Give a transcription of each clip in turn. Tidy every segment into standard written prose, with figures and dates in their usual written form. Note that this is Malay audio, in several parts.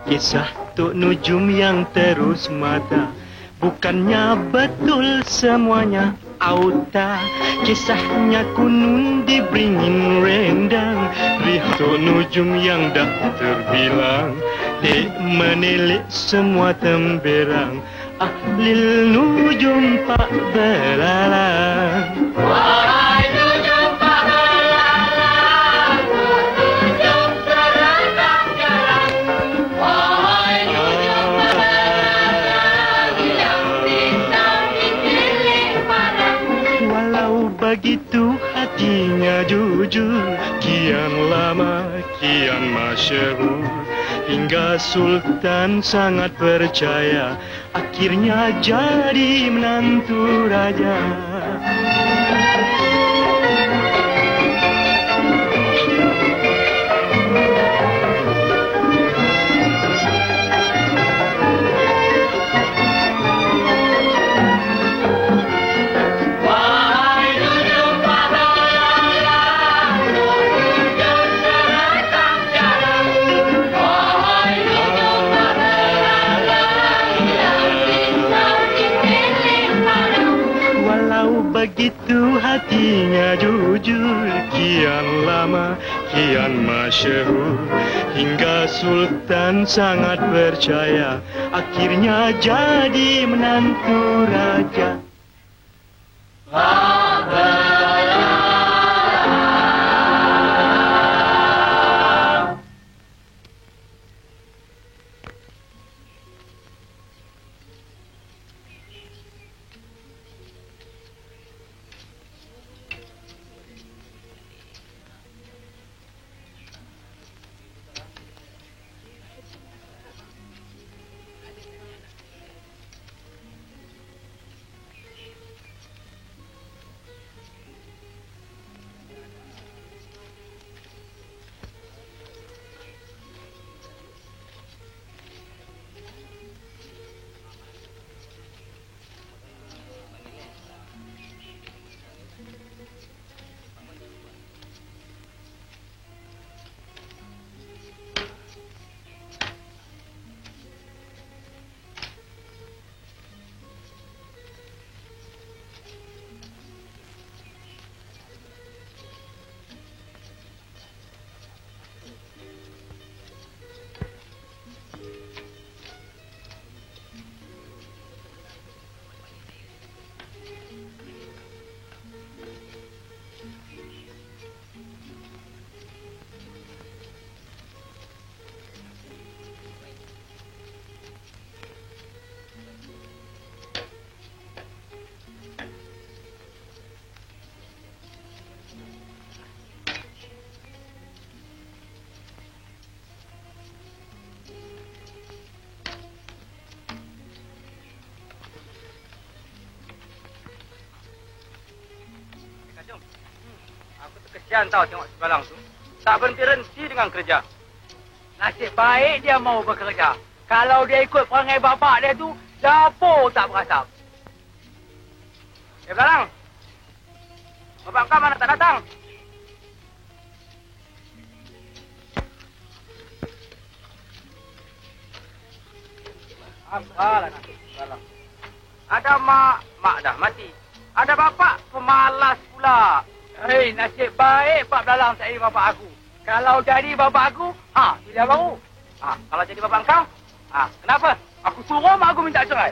Kisah Tok Nujum yang terus mata, bukannya betul semuanya auta. Kisahnya kunun dibringin rendang, lihat Tok Nujum yang dah terbilang. Dek menilik semua temberang, Ahlil Nujum pak belalang. Wahai nujum pak belalang, nujum terangkat jarang. Wahai nujum pak belalang, yang bintang dipilih parang. Walau begitu hatinya jujur, kian lama kian masyhur, hingga Sultan sangat percaya, akhirnya jadi menantu raja. Wahai nujum pak belalang, nujum terangkat jarang. Wahai nujum pak belalang, yang bintang dipilih parang. Walau begitu hatinya jujur, kian lama kian masyhur, hingga Sultan sangat percaya, akhirnya jadi menantu raja. Pak belalang. Aku terkesian tahu tengok si Balang tu. Tak berhenti-henti dengan kerja. Nasib baik dia mau bekerja. Kalau dia ikut perangai bapak dia tu, dapur tak berasap. Balang. Bapak kau mana tak datang? Apalah nasib Balang. Ada mak dah mati. Ada bapak pemalas pula. Hei, nasib baik Pak Belalang tak jadi bapak aku. Kalau jadi bapak aku, pilihan baru. Kalau jadi bapak kau? Kenapa? Aku suruh mak aku minta cerai.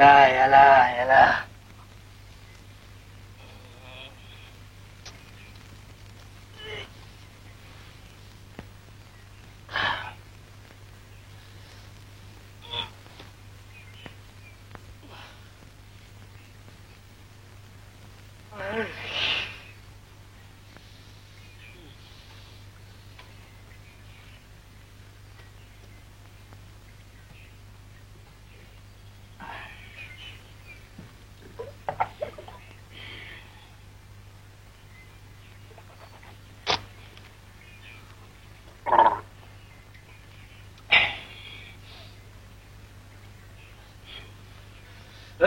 Yalah.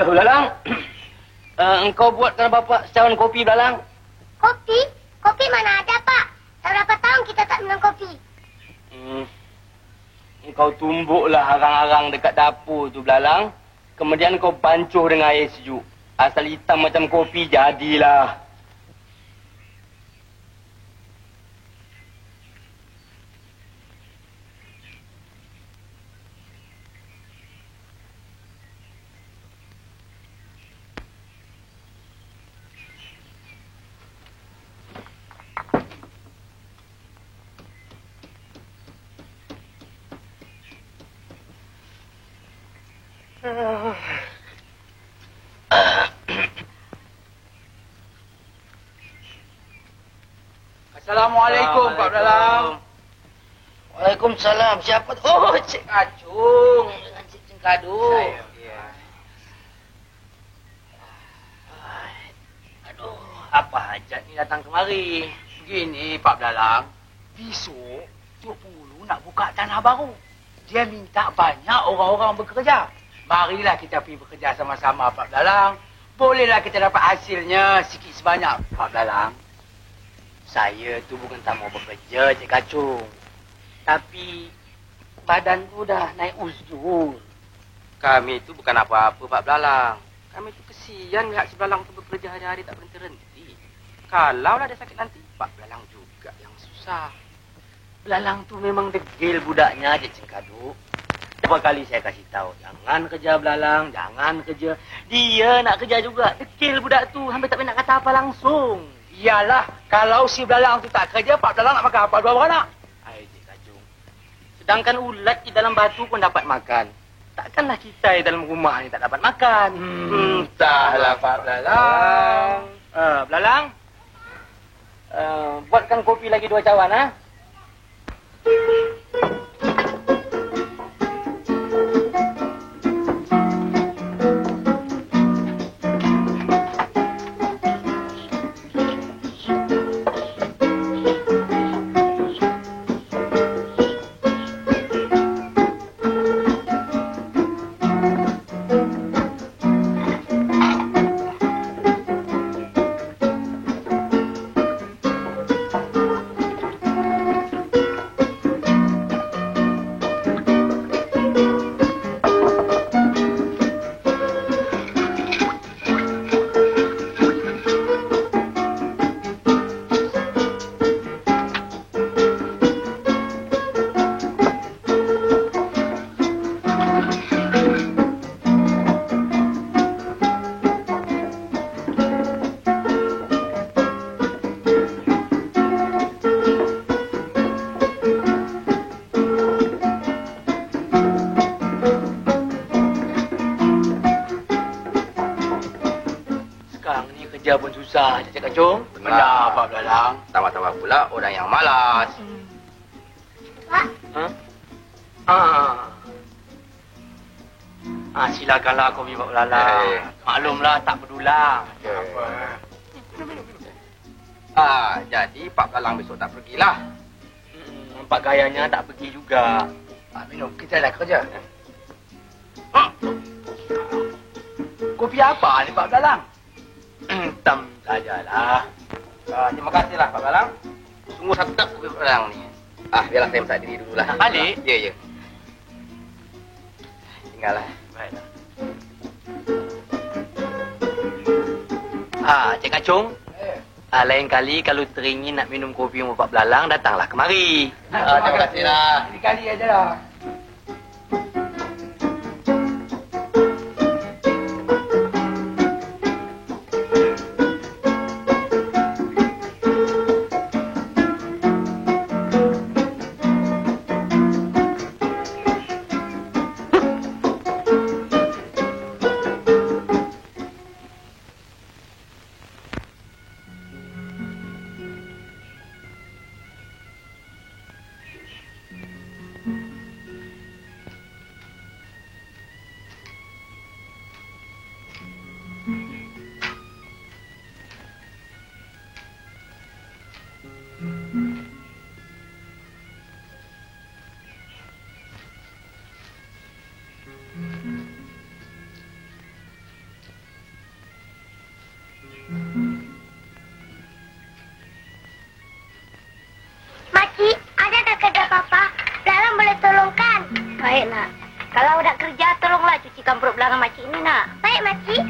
Belalang, engkau buatkan bapak secawan kopi, Belalang. Kopi? Kopi mana ada, Pak? Dah berapa tahun kita tak minum kopi? Engkau tumbuklah arang-arang dekat dapur tu, Belalang. Kemudian kau bancuh dengan air sejuk. Asal hitam macam kopi, jadilah. Assalamualaikum, Pak Belalang. Waalaikumsalam. Siapa? Oh, Cik Acung dengan Cik Cengkadu. Aduh, apa hajat ni datang kemari? Begini, Pak Belalang. Besok, Tok Pulu nak buka tanah baru. Dia minta banyak orang-orang bekerja. Marilah kita pergi bekerja sama-sama, Pak Belalang. Bolehlah kita dapat hasilnya sikit sebanyak, Pak Belalang. Saya tu bukan tak mau bekerja, Cik Kacung. Tapi badan tu dah naik uzur. Kami tu bukan apa-apa, Pak Belalang. Kami tu kesian lihat si Belalang tu bekerja hari-hari tak berhenti-henti. Kalaulah dia sakit nanti, Pak Belalang juga yang susah. Belalang tu memang degil budaknya, Cik Cengkadu. Berapa kali saya kasih tahu, jangan kerja Belalang, jangan kerja. Dia nak kerja juga. Degil budak tu, hampir tak nak kata apa langsung. Iyalah, kalau si Belalang tu tak kerja, Pak Belalang nak makan apa dua beranak? Hai, Cik Kacung. Sedangkan ulat di dalam batu pun dapat makan. Takkanlah kita di dalam rumah ni tak dapat makan. Entahlah, Pak Belalang. Belalang, buatkan kopi lagi 2 cawan, ha? Kerja pun susah, Cik Kacung. Benar, Pak Belalang. Tambah-tambah pula orang yang malas. Pak? Silakanlah kopi Pak Belalang. Maklumlah tak berdulang. Jadi Pak Belalang besok tak pergilah. Nampak gayanya tak pergi juga. Minum, kita dah kerja. Kopi apa ni, Pak Belalang? Hitam sajalah. Terima kasihlah Pak Belalang. Sungguh sedap kopi Pak Belalang ni. Biarlah saya masak diri dululah. Nak balik? Ya. Tinggallah. Baiklah. Cik Kacung. Lain kali kalau teringin nak minum kopi dengan Pak Belalang, datanglah kemari. Terima kasihlah. Sekali aja lah. belakang makcik ni nak. Baik, makcik.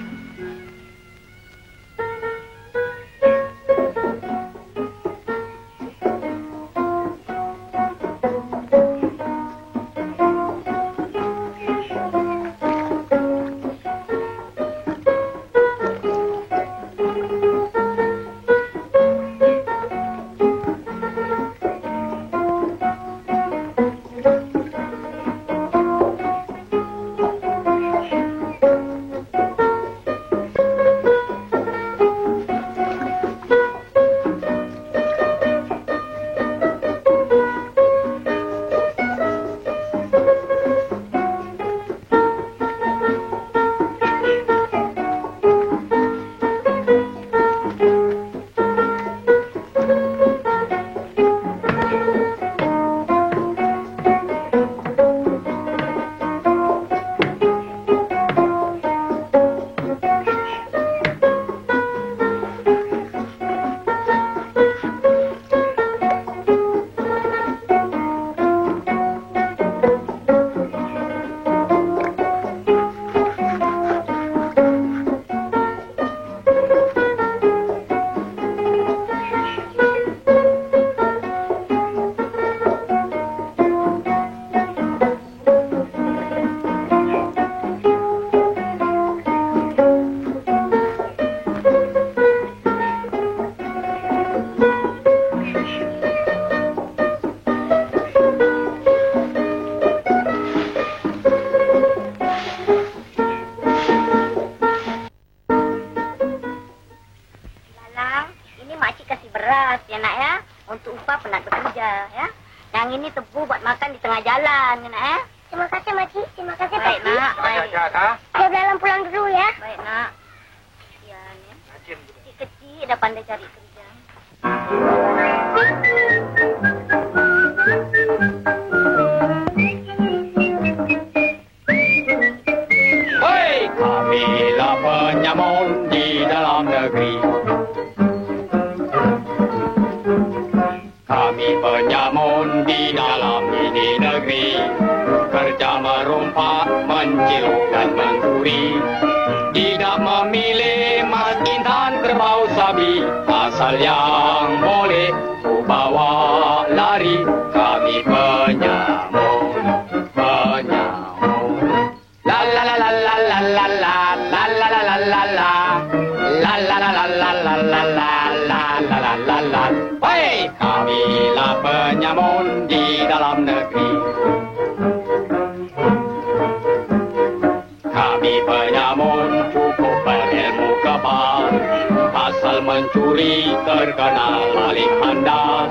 Mencuri terkenal paling handal.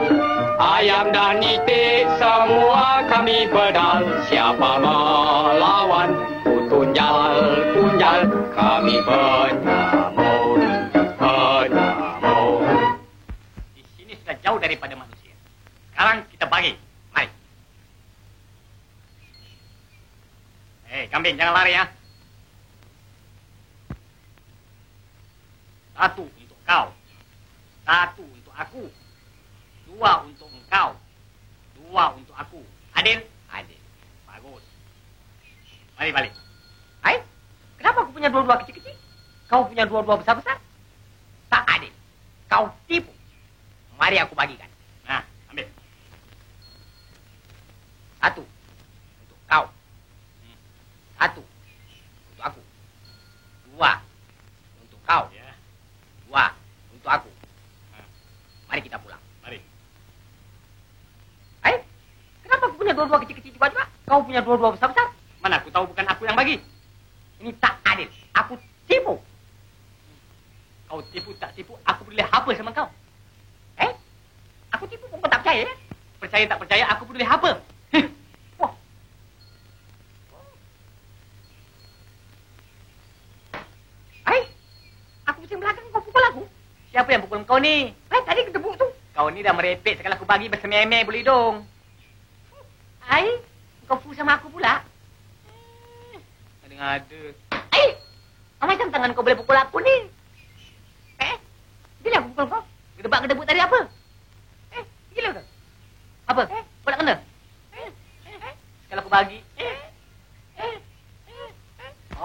Ayam dan itik semua kami pedal. Siapa melawan tunjal kami penyamun. Di sini sudah jauh daripada manusia. Sekarang kita bagi. Mari. Kambing jangan lari ya. Satu untuk kau. Satu untuk aku. Dua untuk engkau. Dua untuk aku. Adil? Adil. Bagus. Mari balik. Hai? Kenapa aku punya dua-dua kecil-kecil? Kau punya dua-dua besar-besar? Tak adil. Kau tipu. Mari aku bagikan. Nah, ambil. Satu untuk kau. Satu untuk aku. Dua untuk kau. Dua untuk aku. Mari kita pulang. Mari. Hai? Kenapa aku punya dua-dua kecil-kecil juga? Kau punya dua-dua besar-besar? Mana aku tahu bukan aku yang bagi. Ini tak adil. Aku tipu. Kau tipu tak tipu, aku boleh apa sama kau? Aku tipu kau tak percaya ya? Percaya tak percaya, aku boleh apa? Wah. Hai? Aku pusing belakang, kau pukul aku. Siapa yang pukul kau ni? Tadi ketebuk tu. Kau ni dah merepek sekali aku bagi bersememe boleh dong. Hai? Kau fu sama aku pula? Ada-ada. Hai? Macam tangan kau boleh pukul aku ni? Bila aku pukul kau? Gedebak-gedebuk tadi apa? Gila ke? Apa? Kau nak kena? Sekali aku bagi.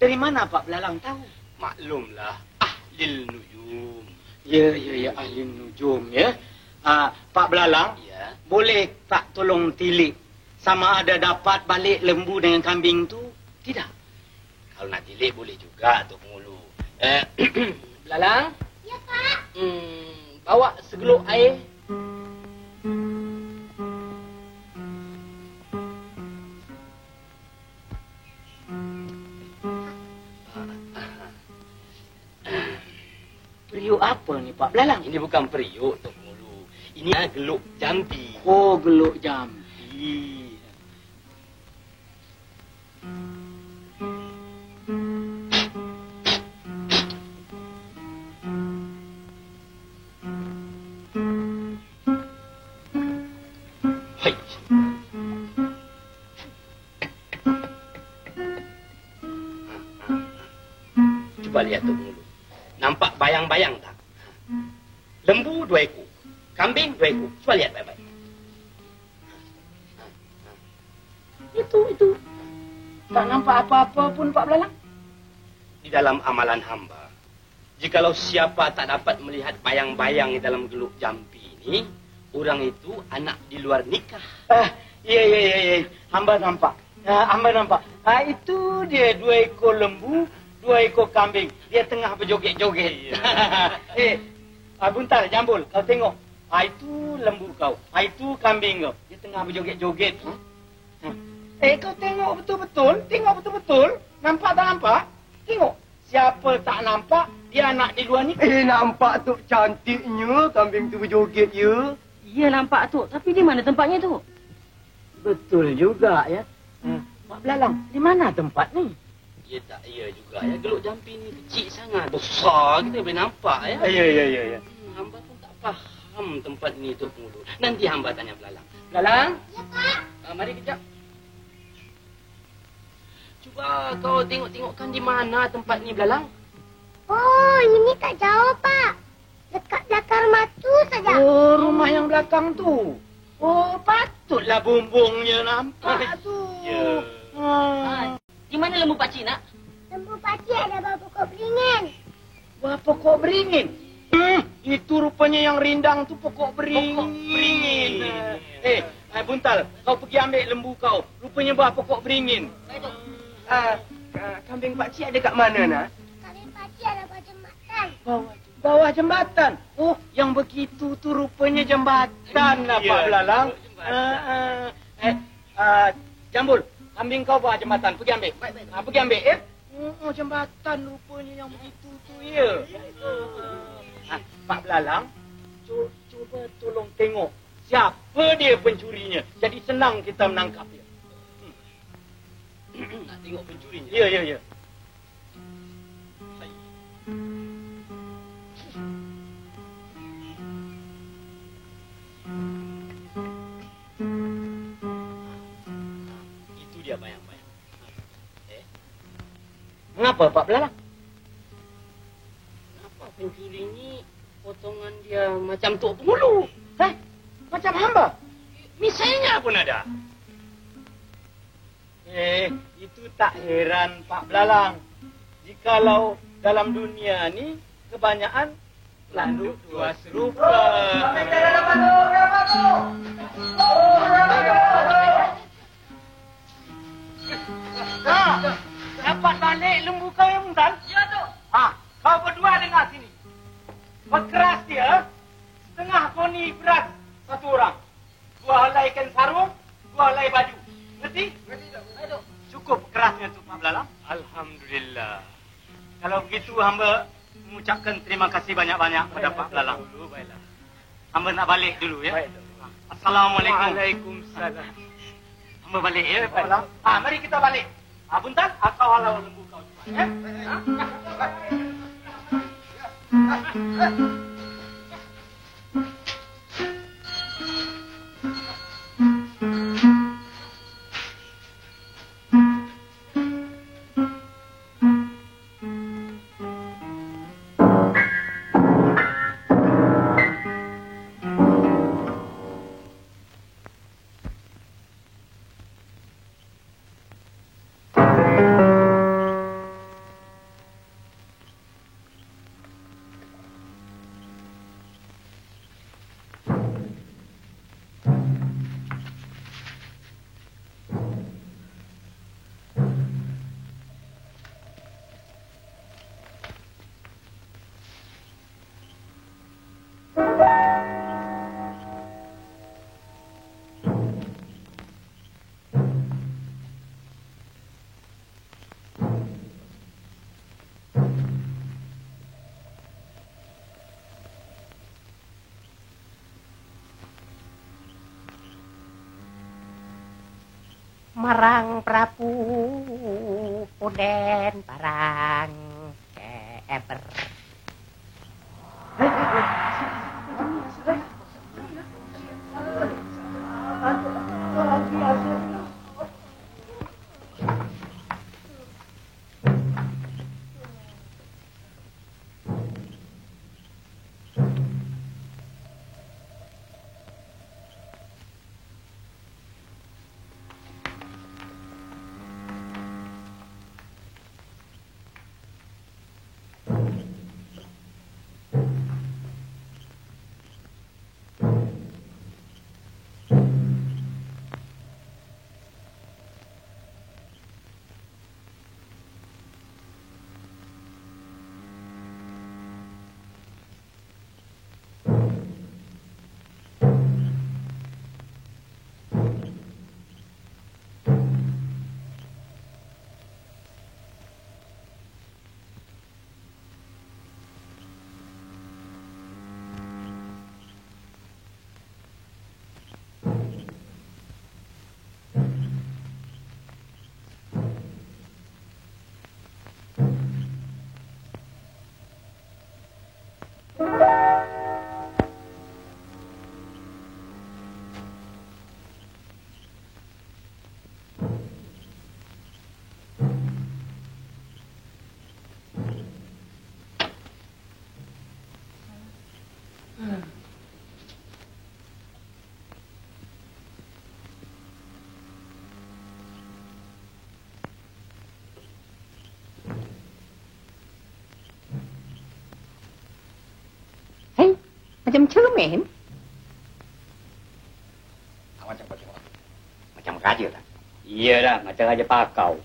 Dari mana Pak Belalang tahu? Maklumlah, ahli nujum. Ya, ahli nujum ya. Pak Belalang, Ya. boleh tak tolong tilik sama ada dapat balik lembu dengan kambing tu? Tidak. Kalau nak tilik boleh juga, Tok Pengulu. Belalang, Ya, Pak. bawa segeluk air. Periuk apa ni Pak Belalang? Ini bukan periuk, Tok Pengulu. Ini geluk jambi. Oh, geluk jambi. Hai. Cuba lihat, Tok Pengulu. Nampak bayang-bayang tak? Lembu 2 ekor. Kambing 2 ekor. Cuba lihat baik-baik. Itu. Tak nampak apa-apa pun Pak Belalang. Di dalam amalan hamba, jikalau siapa tak dapat melihat bayang-bayang di dalam geluk jambi ini, orang itu anak di luar nikah. Ya. Hamba nampak. Itu dia 2 ekor lembu, 2 ekor kambing. Dia tengah berjoget-joget. Buntar, Jambul, kau tengok. Itu lembu kau. Itu kambing kau. Dia tengah berjoget-joget. Kau tengok betul-betul. Nampak tak nampak? Tengok. Siapa tak nampak, dia anak di luar ni. Nampak tu cantiknya kambing tu berjoget ya. Ya, nampak tu. Tapi di mana tempatnya tu? Betul juga ya. Pak Belalang, di mana tempat ni? Ya tak, ya juga ya. Geluk jambi ni kecil sangat. Besar kita boleh nampak ya. Ya. Hamba pun tak faham tempat ni, Tok Pengulu. Nanti hamba tanya Belalang. Belalang? Ya, Pak. Mari kejap. Cuba kau tengok-tengokkan di mana tempat ni, Belalang. Oh, ini tak jauh, Pak. Dekat belakang rumah tu saja. Oh, rumah yang belakang tu. Oh, patutlah bumbungnya nampak tu. Ya. Di mana lembu pakcik nak? Lembu pakcik ada bawah pokok beringin. Wah, pokok beringin. Itu rupanya yang rindang tu pokok beringin. Buntal, kau pergi ambil lembu kau. Rupanya bawah pokok beringin. Kambing pakcik ada kat mana, nak? Kambing pakcik ada bawah jembatan. Bawah jembatan. Oh, yang begitu tu rupanya jembatan lah, Pak Belalang. Jambul, kambing kau bawah jembatan. Pergi ambil. Pergi ambil, ya. Oh, jembatan rupanya yang begitu tu, ya. Pak Belalang, cuba tolong tengok siapa dia pencurinya. Jadi senang kita menangkap dia. Nak tengok pencurinya? Ya. Itu dia bayang-bayang. Mengapa, Pak Belalang? Kenapa pencuri ni potongan dia macam Tok Pengulu? Macam hamba? Misalnya pun ada. Itu tak heran, Pak Belalang. Jikalau dalam dunia ni kebanyakan lalu dua serupa. Dapat balik lembu kau yang Muntal? Ya, tu. Kau berdua dengar sini. Berkeras dia, setengah koni beras satu orang. 2 helai ikan sarung, 2 helai baju. Ngerti? Cukup kerasnya tu, Pak Belalang. Alhamdulillah. Kalau begitu, hamba mengucapkan terima kasih banyak-banyak pada Pak Belalang. Baiklah. Hamba nak balik dulu, ya. Baik. Assalamualaikum. Waalaikumsalam. Hamba balik, ya, Pak Belalang. Mari kita balik. Buntal, kau halau lembu kau. Ya? marang Prabu Punden parang keber. Macam cermin. Macam apa tengok? Macam raja tak? Iyalah, macam raja pakau.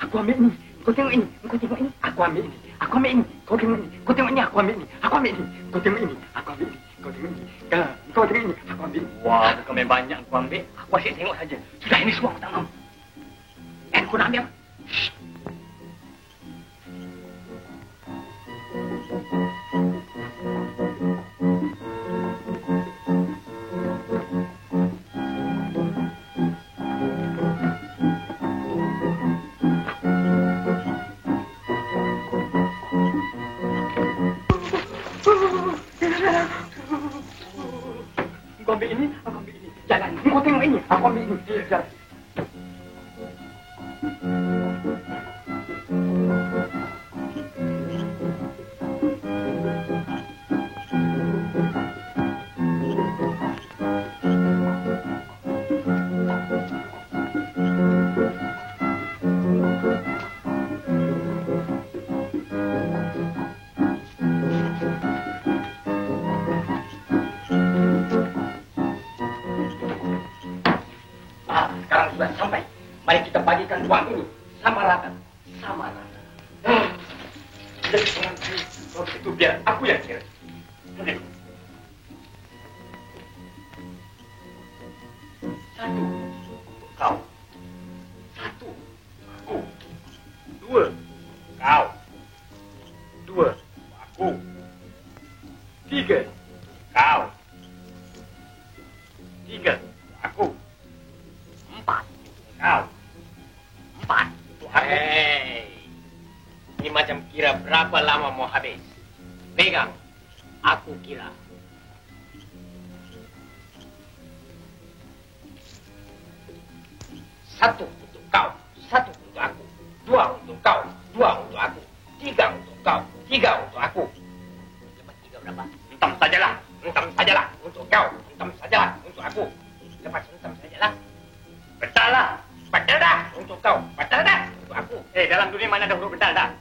Aku ambil ni. Kau tengok ini. Kau tengok ini. Aku ambil ini. Aku ambil ini. Kau tengok ini. Kau tengok ini. Aku ambil ini. Aku ambil ini. Kau tengok ini. Aku ambil ini. Kau tengok ini. Kau tengok ini. Aku ambil ini. Wah, bukan main banyak aku ambil. Aku asyik tengok saja. Sudah, ini semua aku tak mahu. Aku nak ambil apa? Shh. Kau ambil ini, aku ambil ini. Jalan. Kau tengok ini, aku ambil ini. Jalan. Sekarang sudah sampai. Mari kita bagikan uang ini sama rata. Sama rata. Jadi kalau itu biar aku yang kira. Satu, kau. Satu, aku. Dua, kau. Dua, aku. Tiga, kau. Tiga, aku. Empat, kau. Empat, untuk aku. Hei, ini macam kira berapa lama mau habis. Pegang, aku kira. Satu untuk kau, satu untuk aku. Dua untuk kau, dua untuk aku. Tiga untuk kau, tiga untuk aku. Lepas tiga berapa? Entam sajalah, entam sajalah untuk kau, entam sajalah untuk aku. Lepas entam sajalah. Betul lah, betul dah untuk kau, betul dah. dalam dunia mana ada huruf bedal dah?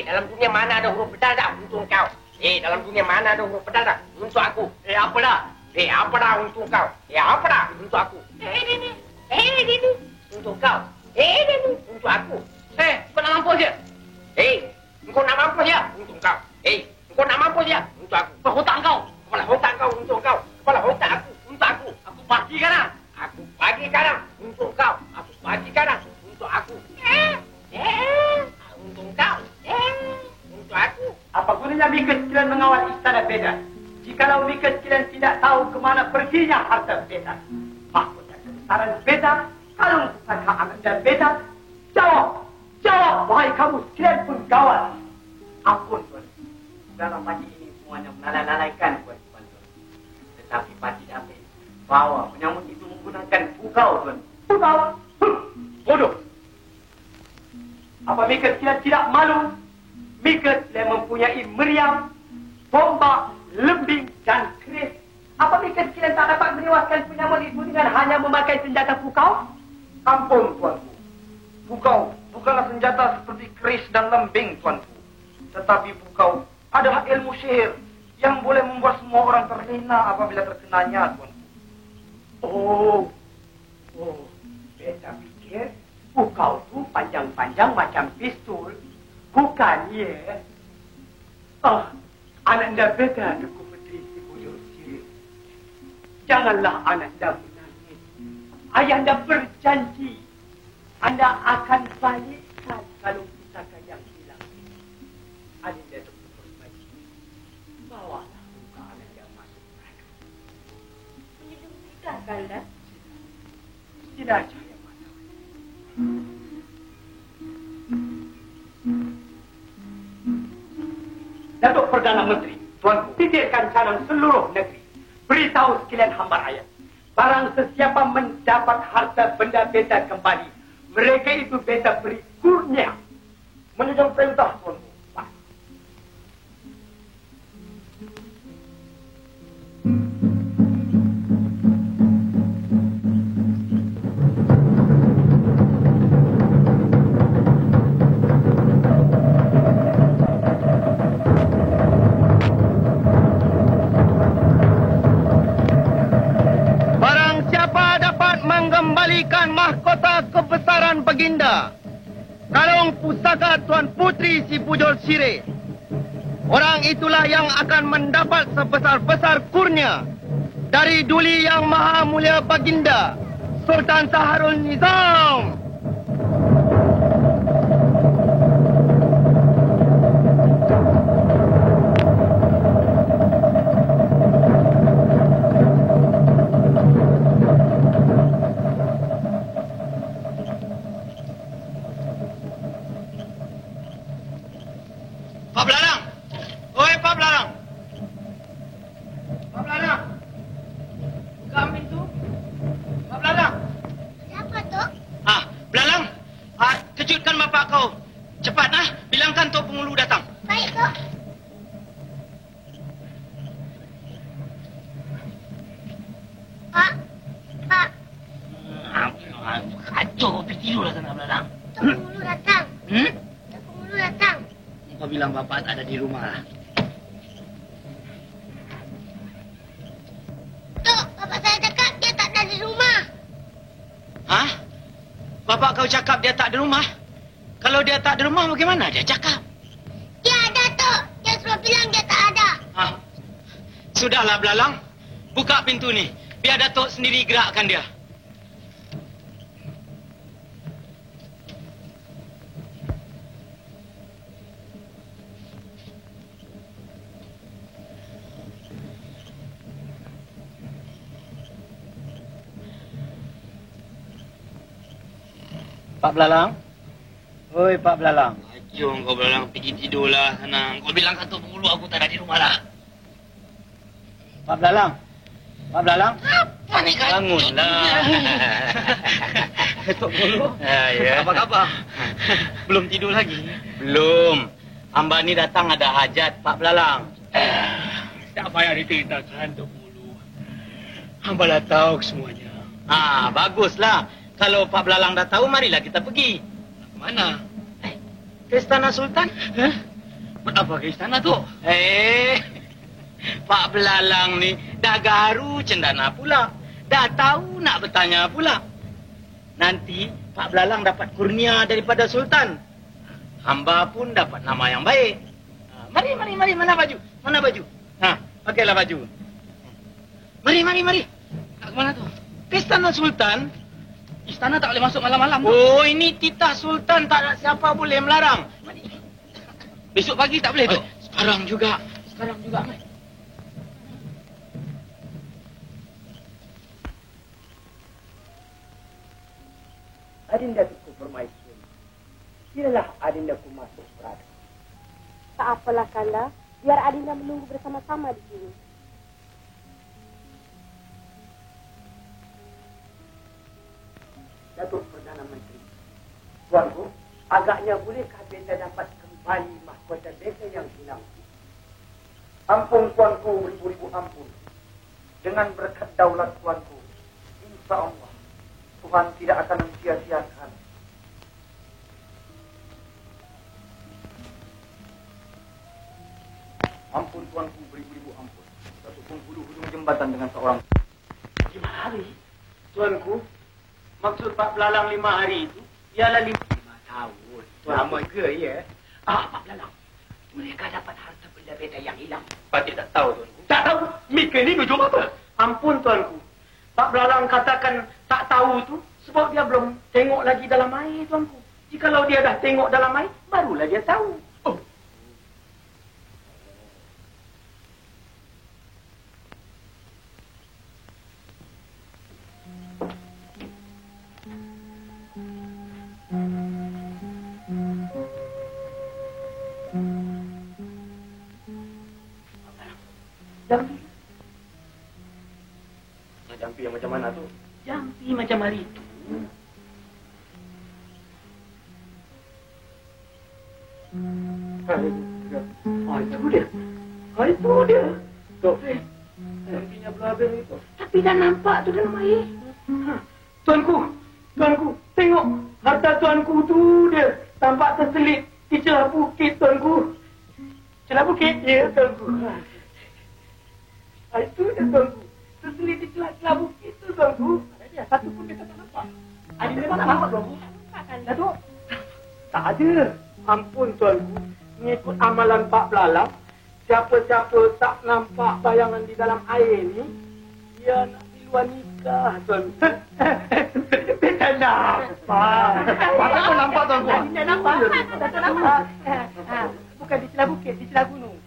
Dalam dunia mana ada huruf bedal dah untuk kau? Dalam dunia mana ada huruf bedal dah untuk aku? Apa dah? Apa dah untuk kau? Apa dah untuk aku? Ini. Untuk kau. Ini untuk aku. Kau nak mampus je? Kau nak mampus ya untuk kau. Kau nak mampus ya untuk aku. Kepala otak kau. Kepala otak kau untuk kau. Kepala otak aku untuk aku. Aku pagi sekarang. Aku pagi sekarang untuk kau. Aku pagi sekarang untuk aku. Untuk kau. Untuk aku. Apa gunanya Mika sekalian mengawal istana Beda? Jikalau Mika sekalian tidak tahu kemana perginya harta Beda. Mahkota kebesaran Beda, kalung pusaka Ananda Beda. Jawab, wahai kamu sekalian penggawal. Ampun, Tuan. Dalam pagi ini semuanya melalaikan, Tuan. Tetapi pagi dapat bawa penyambut itu menggunakan pukau, Tuan. Pukau? Bodoh. Apa Mika sekalian tidak malu? Mika sekalian mempunyai meriam, tombak, lembing dan keris. Apa Mika sekalian tak dapat menewaskan penyambut itu dengan hanya memakai senjata pukau? Ampun, Tuanku. Pukau bukanlah senjata seperti keris dan lembing, Tuanku. Tetapi pukau adalah ilmu sihir yang boleh membuat semua orang terlena apabila terkenanya, Tuanku. Oh, Beta pikir pukau tu panjang-panjang macam pistol. Bukan, ya? Ananda Beta, Tuku Putri si Bujur Sirih. Janganlah Ananda menangis. Ayahanda berjanji Anda akan balikkan kalung pusaka yang hilang. Adinda Tuku Permaji, bawalah muka Ananda masuk mereka. Menyedihkan, Kanda. Tidak cahaya mata. Datuk Perdana Menteri, Tuanku, titirkan canang seluruh negeri. Beritahu sekalian hamba rakyat. Barang sesiapa mendapat harta benda Beta kembali, mereka itu Beta beri kurnia. Menunjukkan perintah, Tuanku. Mengembalikan mahkota kebesaran Baginda, kalung pusaka Tuan Putri si Pujol Sirih. Orang itulah yang akan mendapat sebesar-besar kurnia dari Duli Yang Maha Mulia Baginda Sultan Saharul Nizam. Pak Belarang! Oi, Pak Belarang! Pak Belarang! Buka pintu. Pak Belarang! Siapa, Tok? Belarang! Kejutkan bapak kau. Cepat, bilangkan Tok Pengulu datang. Baik, Tok. Pak. Kacau, kopi tidurlah sana, Belarang. Tok Pengulu datang. Tok Pengulu datang. Kau bilang bapak tak ada di rumah. Tok, bapak saya cakap dia tak ada di rumah. Hah? Bapak kau cakap dia tak ada rumah? Kalau dia tak ada rumah, bagaimana dia cakap? Dia ada, Tok. Dia suruh bilang dia tak ada. Sudahlah, Belalang. Buka pintu ni. Biar Datuk sendiri gerakkan dia. Pak Belalang? Oi, Pak Belalang. Jom kau Belalang pergi tidurlah sana. Kau bilang Datuk Pengulu aku tak ada di rumah lah. Pak Belalang? Pak Belalang? Apa ni kacau? Bangunlah. Datuk Pengulu? Ya. Apa khabar? Belum tidur lagi? Belum. Hamba ni datang ada hajat, Pak Belalang. Tak payah diceritakan, Tok Pengulu. Hamba dah tahu semuanya. Baguslah. Kalau Pak Belalang dah tahu, marilah kita pergi. Mana? ke istana Sultan? Hah? Buat apa ke istana tu? Pak Belalang ni dah garu cendana pula. Dah tahu nak bertanya pula. Nanti Pak Belalang dapat kurnia daripada Sultan. Hamba pun dapat nama yang baik. Mari. Mana baju? Pakailah baju. Mari. Nak ke mana tu? Ke istana Sultan. Istana tak boleh masuk malam-malam. Oh, ini titah Sultan. Tak ada siapa boleh melarang. Mari. Besok pagi tak boleh tu? Sekarang juga. Mari. Adinda Tuku Permaisuri, silalah Adindaku masuk berada. Tak apalah Kanda, biar Adinda menunggu bersama-sama di sini. Datuk Perdana Menteri, Tuanku, agaknya bolehkah beta dapat kembali mahkota beta yang hilang? Ampun Tuanku, ribu-ribu ampun. Dengan berkat daulat Tuanku, insya Allah Tuhan tidak akan mencia-siakan. Ampun Tuanku, beribu-ribu ampun. Datuk penghulu hujung jembatan dengan seorang. 5 hari? Tuanku, maksud Pak Belalang 5 hari itu ialah 5 tahun. Lama ke, ya? Pak Belalang, mereka dapat harta benda beta yang hilang. Pak tidak tahu, Tuanku. Tak tahu? Mika ni hujung apa? Ampun Tuanku. Pak Belalang katakan tak tahu tu sebab dia belum tengok lagi dalam air, Tuanku. Jikalau dia dah tengok dalam air, barulah dia tahu. Oh. Jampi. Jampi yang macam mana tu? Jampi macam hari itu. Itu dia. Tuh. Jampinya berhabis itu. Tapi dah nampak tu dalam air. Tuanku, tengok. Harta tuanku tu dia. Tampak terselit di celah bukit, Tuanku. Celah bukit? Ya, Tuanku. Itu dia, Tuanku. Terselit di celah bukit tu, Tuanku. Satu pun kita tak nampak. Adinda tak nampak, Tuanku. Datuk. Tak ada. Ampun, Tuanku. Mengikut amalan Pak Belalang, siapa-siapa tak nampak bayangan di dalam air ni, dia nak di luar nikah, Tuanku. Beta nampak. Mata pun nampak, Tuanku. Adinda nampak. Datuk nampak. Bukan di celah bukit, di celah gunung.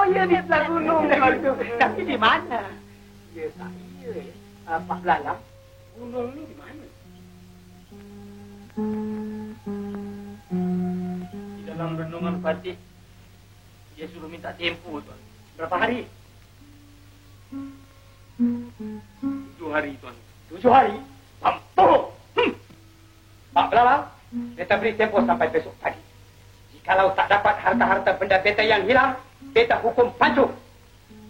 Ya, di celah gunung. Tapi di mana? Ya, tak iya. Pak Belalang, gunung ni di mana? Di dalam renungan Fatih, dia suruh minta tempoh, Tuan. Berapa hari? 7 hari, Tuan. 7 hari? Tempoh! Pak Belalang, beta beri tempoh sampai besok pagi. Jikalau tak dapat harta-harta benda beta yang hilang, beta hukum pancuh.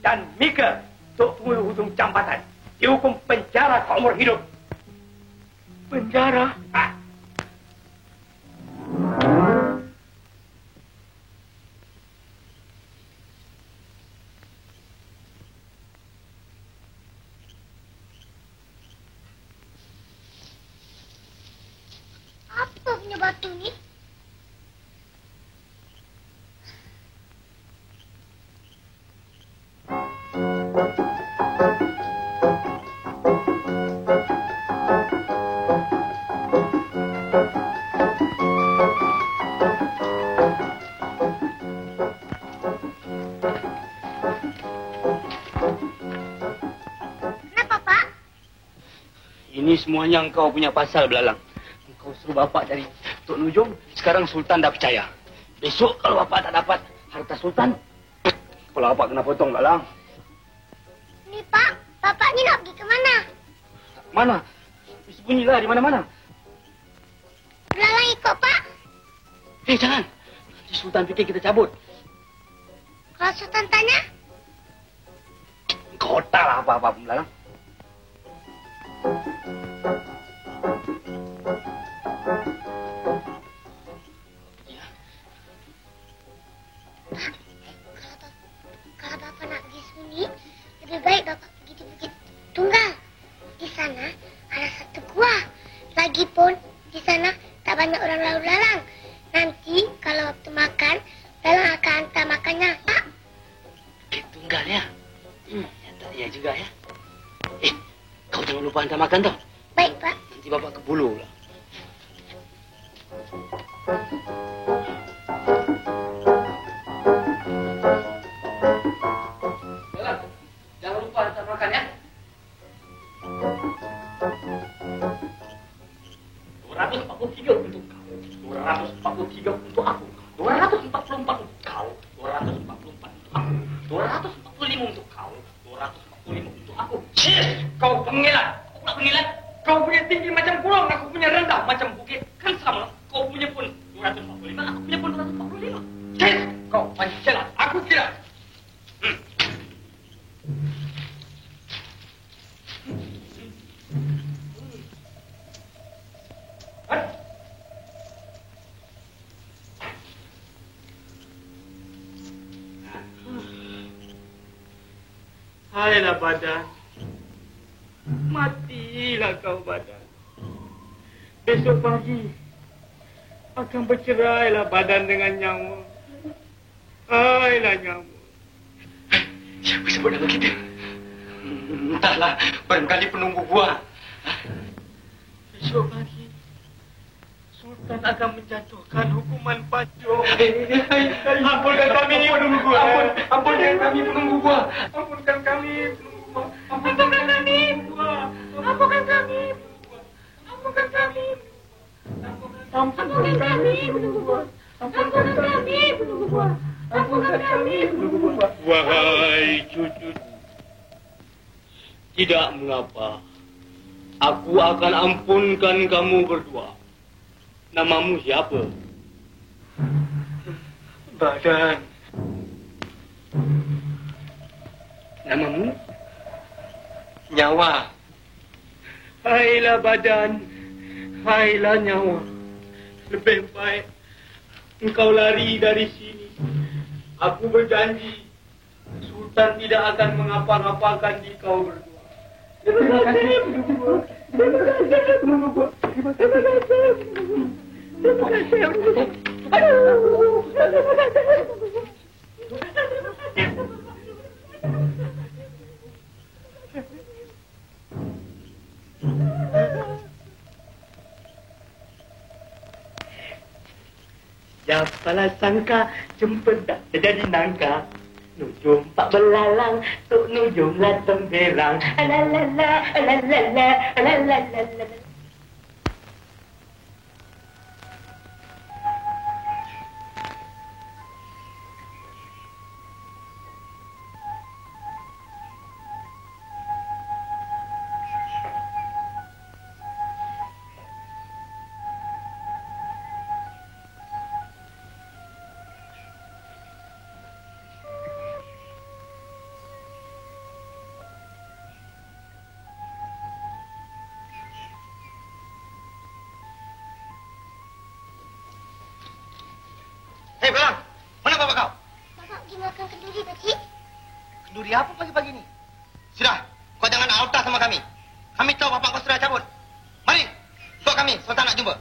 Dan Mika, Tok Penghulu Hujung Jambatan, dihukum penjara seumur hidup. Penjara? Apa punya batu ni? Kenapa, Pak? Ini semuanya engkau punya pasal, Belalang. Engkau suruh bapak dari Tok Nujung, sekarang Sultan dah percaya. Besok kalau bapak tak dapat harta Sultan, kepala bapak kena potong, Belalang. Ni, Pak. Bapak ni nak pergi ke mana? Mana? Sembunyilah di mana-mana. Belalang ikut, Pak. Jangan. Si Sultan fikir kita cabut. Kalau Sultan tanya, Engkau taklah apa-apa pun, Belalang. Iya juga ya. Kau jangan lupa hantar makan tau. Baik, Pak. Nanti bapak ke bulu lah. Jangan lupa hantar makan ya. 243 untuk kau. 243 untuk aku. 244 untuk kau. 244 untuk aku. 245 untuk kau. 245 untuk aku. Yes! Kau pengilat. Kau pula pengilat. Kau punya tinggi macam pulau, aku punya rendah macam bukit. Kan sama. Kau punya pun 245, aku punya pun 245. Yes! Kau pancalah. Aku kira. Hailah badan. Matilah kau badan. Besok pagi akan bercerailah badan dengan nyamuk. Hailah nyamuk. Siapa sebut nama kita? Entahlah, barangkali penunggu buah. Besok pagi Sultan akan menjatuhkan hukuman pancung. Ampunkan kami penunggu buah. Ampunkan kami penunggu buah. Ampunkan kami penunggu buah. Ampunkan kami buah. Ampunkan kami. Ampunkan kami. Ampunkan kami penunggu buah. Ampunkan kami penunggu buah. Ampunkan kami penunggu buah. Wahai cucu, tidak mengapa. Aku akan ampunkan kamu berdua. Namamu siapa? Badan. Namamu? Nyawa. Hailah badan. Hailah nyawa. Lebih baik engkau lari dari sini. Aku berjanji Sultan tidak akan mengapa-ngapakan kau berdua. Terima kasih. Terima kasih. Terima kasih. Terima kasih. Aduh. Terima kasih. Siapalah sangka cempedak jadi nangka. Nujum pak belalang, tuk nujumlah temberang. Alalala, alalala, alalala. Hei, Belang! Mana bapak kau? Bapak pergi makan kenduri, Pakcik. Kenduri apa pagi-pagi ni? Sudah, kau jangan autah sama kami. Kami tahu bapak kau sudah cabut. Mari, ikut kami. Sultan nak jumpa.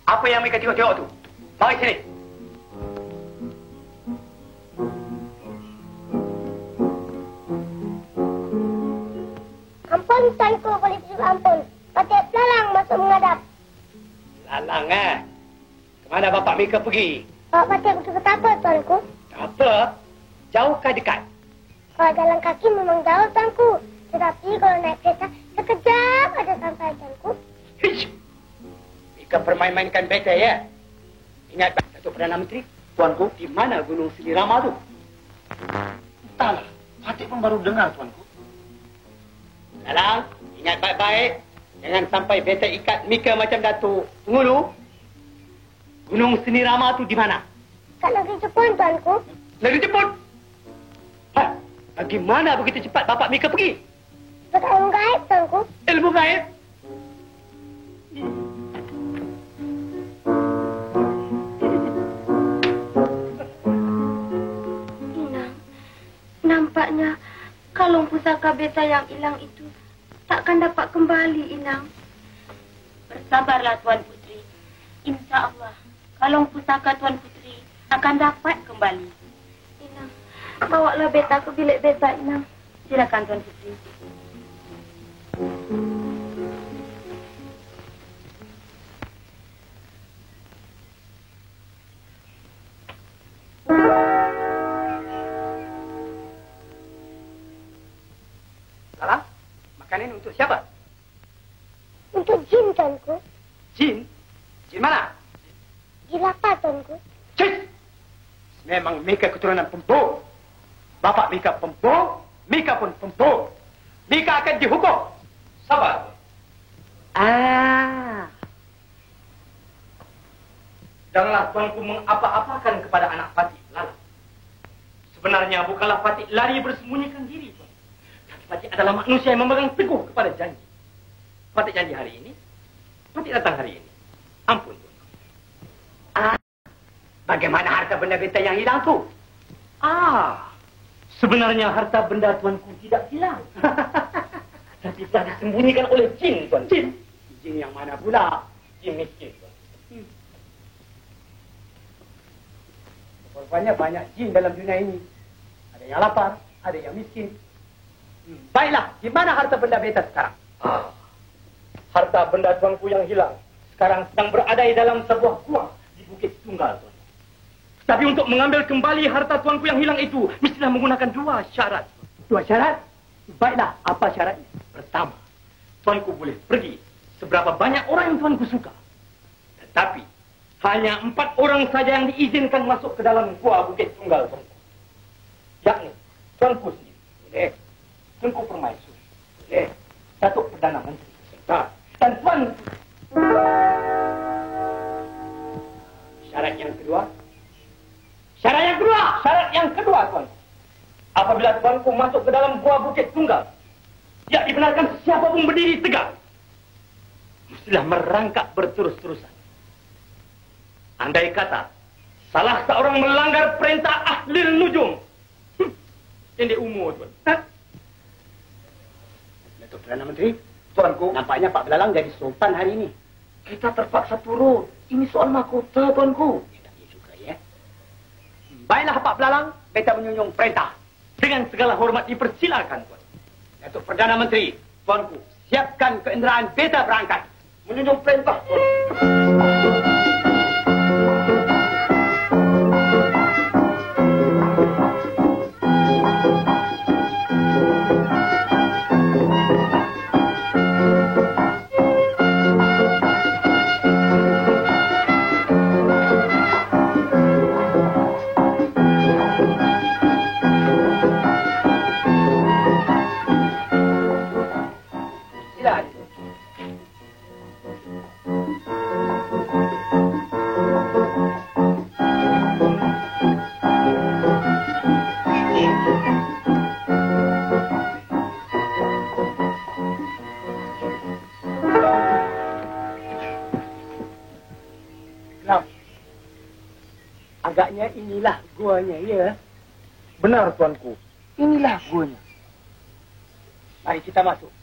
Apa yang mereka tengok-tengok tu? Mari sini. Ampun, Tuanku, boleh suruh ampun. Patut Lalang masuk menghadap. Lalang, Kemana bapak mereka pergi? Bapak patut pergi ke apa, Tuanku? Apa? Jauh ke dekat? Kalau jalan kaki memang jauh, Tuanku. Tetapi kalau naik kereta, sekejap ada sampai, Tuanku. Mereka permain-mainkan kereta, ya? Ingat, Datuk Perdana Menteri, Tuanku, di mana Gunung Silirama tu? Entahlah, Fatih pun baru dengar, Tuanku. Lalang, ingat baik-baik. Jangan sampai beta ikat Mika macam Datuk. Pengulu, Gunung Seni Rama tu di mana? Kat negeri Jepun, Tuanku. Negeri Jepun? Hah, bagaimana begitu cepat Bapak Mika pergi? Betul ilmu gaib, Tuanku. Ilmu gaib? Inang, nampaknya kalung pusaka beta yang hilang itu takkan dapat kembali, Inang. Bersabarlah, Tuan Putri. Insya Allah, kalung pusaka Tuan Putri akan dapat kembali. Inang, bawalah beta ke bilik beta, Inang. Silakan, Tuan Putri. Salah? Makanan untuk siapa? Untuk jin, Tuanku. Jin? Jin mana? Jin lapar, Tuanku. Cik! Memang Mika keturunan pembunuh. Bapak Mika pembunuh, Mika pun pembunuh. Mika akan dihukum. Sabar. Janganlah tuanku mengapa-apakan kepada anak Fatih Lala. Sebenarnya bukanlah Fatih lari bersembunyikan diri, Tuan. Tapi Fatih adalah manusia yang memegang teguh kepada janji. Fatih janji hari ini, Fatih datang hari ini. Ampun, Tuan. Bagaimana harta benda beta yang hilang tu? Sebenarnya harta benda tuanku tidak hilang. Tapi telah disembunyikan oleh jin, Tuan. Jin? Jin yang mana pula? Jin miskin, Tuan. Rupanya banyak jin dalam dunia ini. Ada yang lapar, ada yang miskin. Baiklah, di mana harta benda beta sekarang? Harta benda tuanku yang hilang sekarang sedang berada di dalam sebuah gua di Bukit Tunggal, Tuan. Tapi untuk mengambil kembali harta tuanku yang hilang itu, mestilah menggunakan dua syarat. Dua syarat? Baiklah, apa syaratnya? Pertama, tuanku boleh pergi seberapa banyak orang yang tuanku suka. Tetapi, hanya 4 orang saja yang diizinkan masuk ke dalam gua Bukit Tunggal, tuanku. Yakni, tuanku sendiri. Boleh. Tengku Permaisuri. Boleh. Datuk Perdana Menteri. Dan tuanku. Syarat yang kedua. Syarat yang kedua, Tuan. Apabila tuanku masuk ke dalam gua Bukit Tunggal, tidak dibenarkan siapapun berdiri tegak. Mestilah merangkak berterus-terusan. Andai kata salah seorang melanggar perintah Ahlil Nujum, ini umur, Tuan. Datuk Perdana Menteri, tuanku, nampaknya Pak Belalang jadi sultan hari ini. Kita terpaksa turun. Ini soal mahkota, tuanku. Baiklah Pak Belalang, beta menyunjung perintah. Dengan segala hormat dipersilakan, Tuan. Datuk Perdana Menteri, tuanku, siapkan keenderaan beta berangkat. Menyunjung perintah, Tuan. Agaknya inilah guanya, ya. Benar, tuanku. Inilah guanya. Mari kita masuk.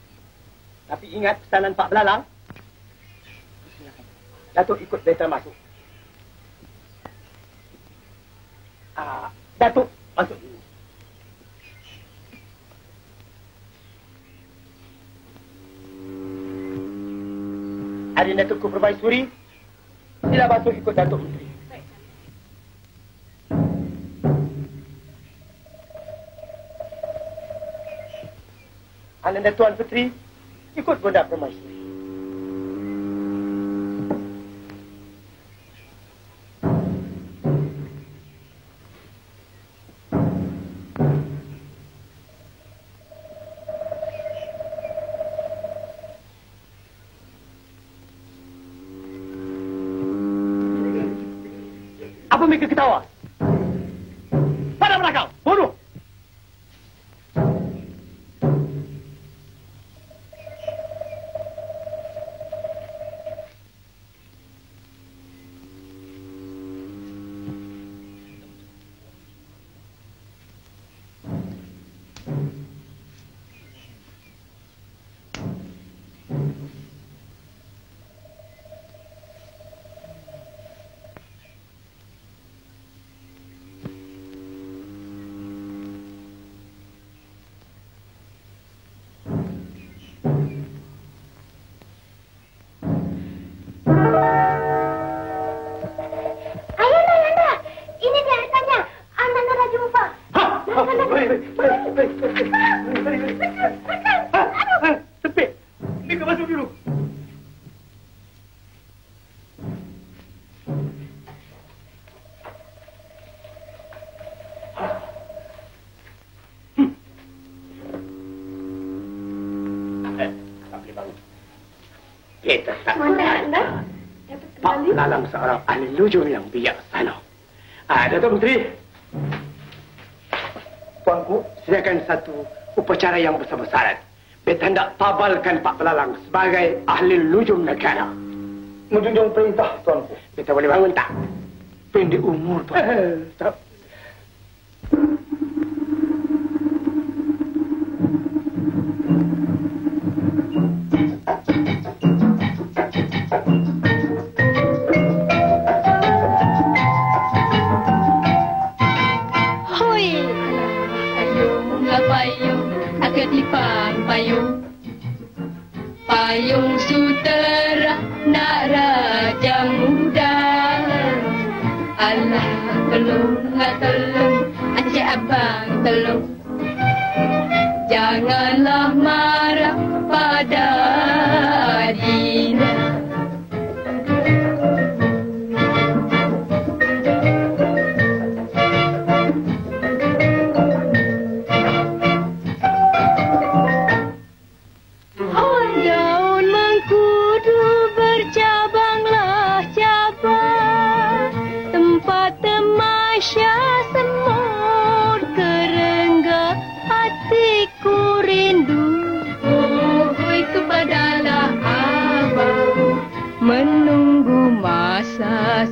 Tapi ingat pesanan Pak Belalang. Datuk ikut beta masuk. Datuk, masuk dulu. Ada Datukku Permaisuri. Sila masuk ikut Datuk Menteri. Ananda Tuan Putri, ikut Bunda Permaisuri. mereka ketawa. Pada mana kau? Bodoh! Pak Lalang seorang ahli lujur yang bijaksana. Datuk Menteri. Tuanku, sediakan satu upacara yang besar-besaran. Beta hendak tabalkan Pak Belalang sebagai ahli lujur negara. Menjunjung perintah, Tuanku. Beta boleh bangun tak? Pendek umur, Tuanku. Tak. Payung sutera nak raja muda. Allah tolong, Encik Abang tolong. Janganlah marah pada Adina.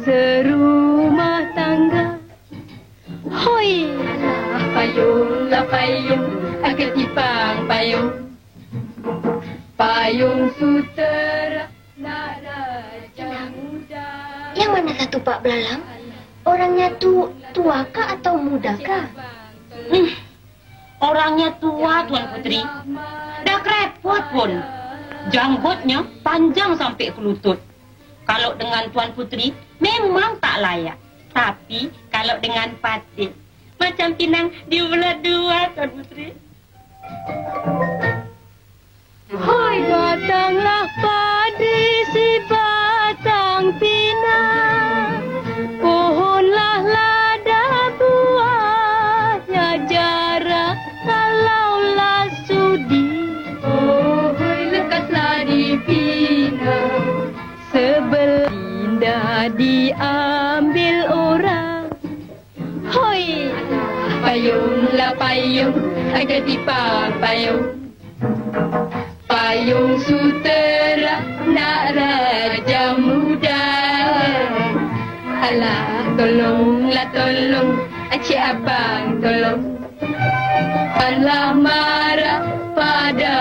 Serumah tangga. Hoi, payung, ketipang payung. Payung sutera nak raja muda. Yang mana satu Pak Belalang? Orangnya tua kah atau muda kah? Orangnya tua, Tuan Putri. Dah kerepot pun. Janggutnya panjang sampai ke lutut. Kalau dengan Tuan Putri, memang tak layak. Tapi, kalau dengan Patin, macam pinang dibelah dua, Tuan Putri. Hoi, datanglah padi si batang pinang. Pohonlah lada buahnya jarak kalaulah sudi. Hoi, lekaslah di pinang. Sebelinda diambil orang. Hoi, payung, ketipang payung. Payung sutera nak raja muda. Alah, tolong, Encik Abang tolong. Janganlah marah pada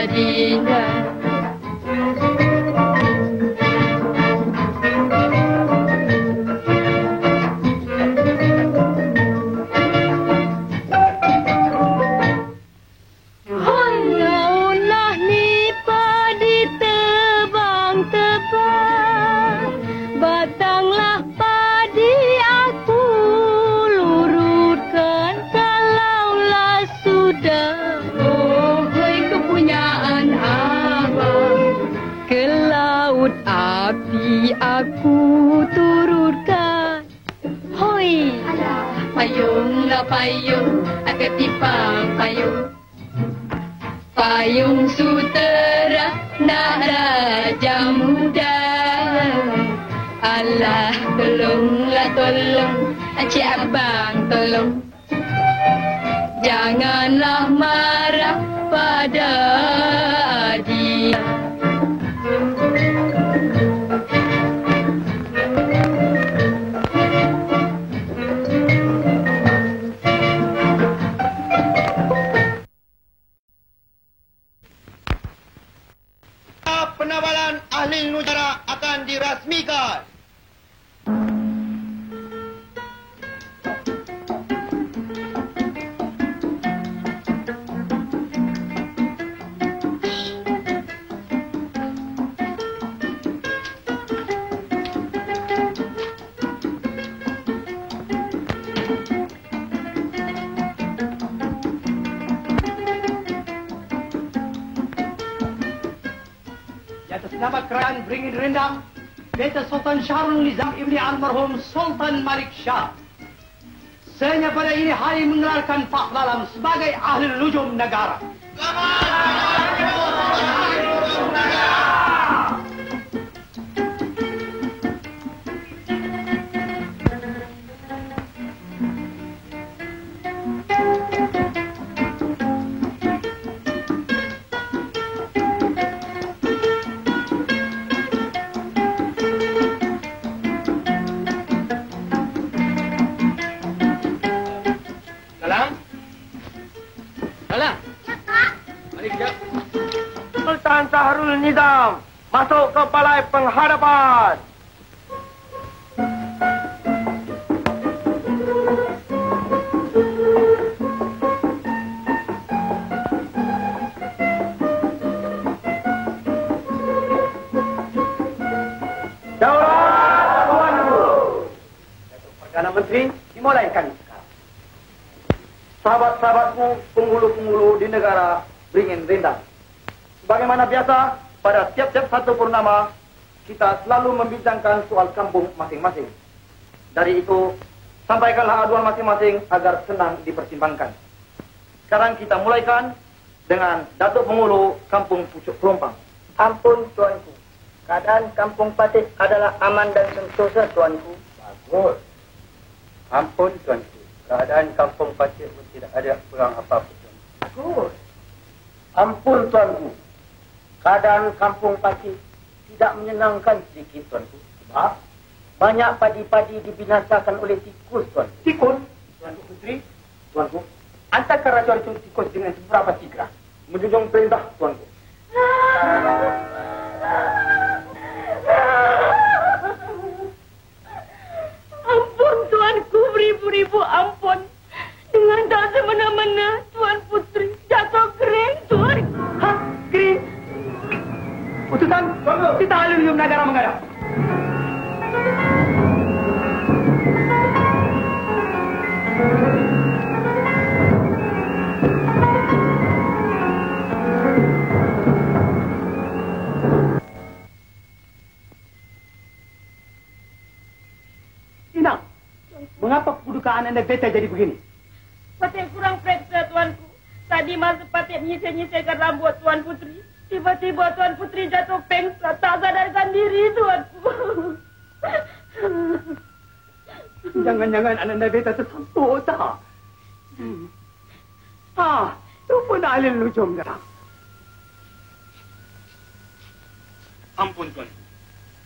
Adina. Batanglah padi aku lurutkan kalaulah sudah. Hoi, kepunyaan abang. Ke laut api aku turutkan. Hoi, payung, ketipang payung. Payung sutera nak raja muda. Alah, tolonglah tolong, Cik Abang tolong. Janganlah marah pada dia. Penawalan ahli negara akan dirasmikan. Atas nama kerajaan Beringin Rendang, Beta Sultan Syahrul Nizam Ibni Almarhum Sultan Malik Shah. Senya pada ini hari mengelarkan Pak Lalam sebagai ahli nujum negara. Sultan Syahrul Nizam masuk ke balai penghadapan. Daulat Tuanku. Perdana Menteri dimulaikan sekarang. Sahabat-sahabatku, penghulu-penghulu di negara Beringin Rendang. Sebagaimana biasa, pada tiap-tiap satu purnama, kita selalu membincangkan soal kampung masing-masing. Dari itu, sampaikanlah aduan masing-masing agar senang dipertimbangkan. Sekarang kita mulaikan dengan Datuk Penghulu Kampung Pucuk Pelumpang. Ampun, Tuanku. Keadaan Kampung Patih adalah aman dan sentosa, Tuanku. Bagus. Ampun, Tuanku. Keadaan Kampung Patih pun tidak ada kurang apa-apa, Tuanku. Bagus. Ampun, Tuanku. Keadaan Kampung Patih tidak menyenangkan sedikit, Tuanku. Sebab banyak padi-padi dibinasakan oleh tikus, Tuanku. Tikus? Tuanku Putri? Tuanku, antar kerajaan itu tikus dengan seberapa tigra menjunjung perintah, Tuanku. Ampun, Tuanku, beribu-ribu ampun. Dengan tak semena-mena, Tuan Putri jatuh kering, Tuanku. Hah? Kering? Putusan, kita ahli nujum negara menghadap. Ina, mengapa kedudukan anda beta jadi begini? Patih kurang periksa, Tuanku. Tadi masa Patih menyisir-nyisirkan rambut Tuan Putri, tiba-tiba Tuan Putri jatuh pengsan, tak sadarkan diri, Tuanku. Jangan-jangan anda beta tersentuh tak? Itu pun ahli nujum dah. Ampun, Tuan.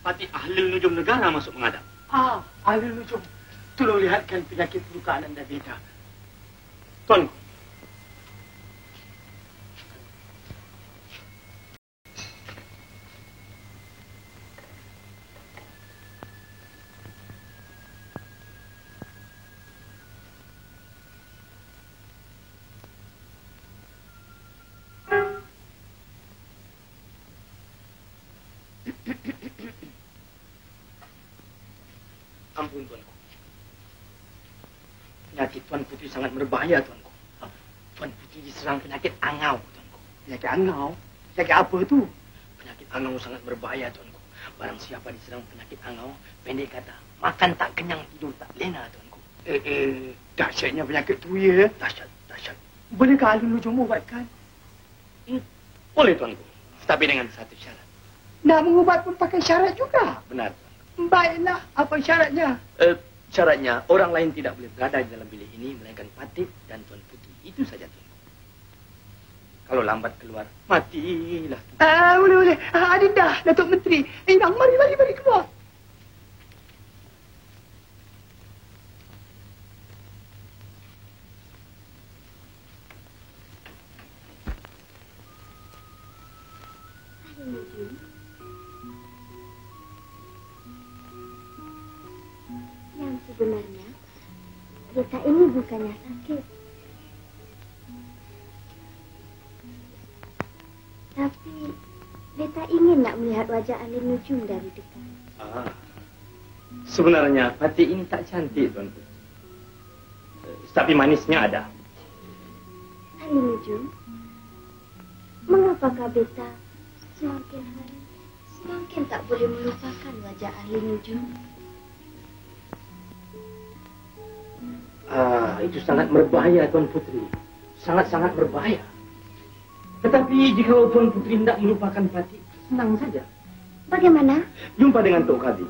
Patih ahli nujum negara masuk menghadap. Ahli nujum. Tolong lihatkan penyakit lukaan anda beta. Tuan. Ampun, Tuanku. Penyakit Tuan Putri sangat berbahaya, Tuanku. Tuan Putri diserang penyakit angau, Tuanku. Penyakit angau? Penyakit apa tu? Penyakit angau sangat berbahaya, Tuanku. Barang siapa diserang penyakit angau, pendek kata, makan tak kenyang, tidur tak lena, Tuanku. Dahsyatnya penyakit tu, ya? Dahsyat. Bolehkah ahli nujum ubatkan? Boleh, Tuanku. Tapi dengan satu syarat. Nak mengubat pun pakai syarat juga? Benar, Tuanku. Baiklah, apa syaratnya? Syaratnya orang lain tidak boleh berada di dalam bilik ini melainkan Patik dan Tuan Putri. Itu saja Tuan. Kalau lambat keluar, matilah. Boleh. Adinda, Datuk Menteri. Inang, mari keluar. Yang sebenarnya, Beta ini bukannya sakit. Tapi, Beta ingin nak melihat wajah Alin Nujum dari dekat. Sebenarnya Patik ini tak cantik Tuan Putri. Tapi manisnya ada. Alin Nujum, mengapakah Beta semakin hari semakin tak boleh melupakan wajah Alin Nujum? Itu sangat berbahaya Tuan Putri. Sangat-sangat berbahaya. Tetapi jika Tuan Putri hendak melupakan Patik, senang saja. Bagaimana? Jumpa dengan Tok Kadi.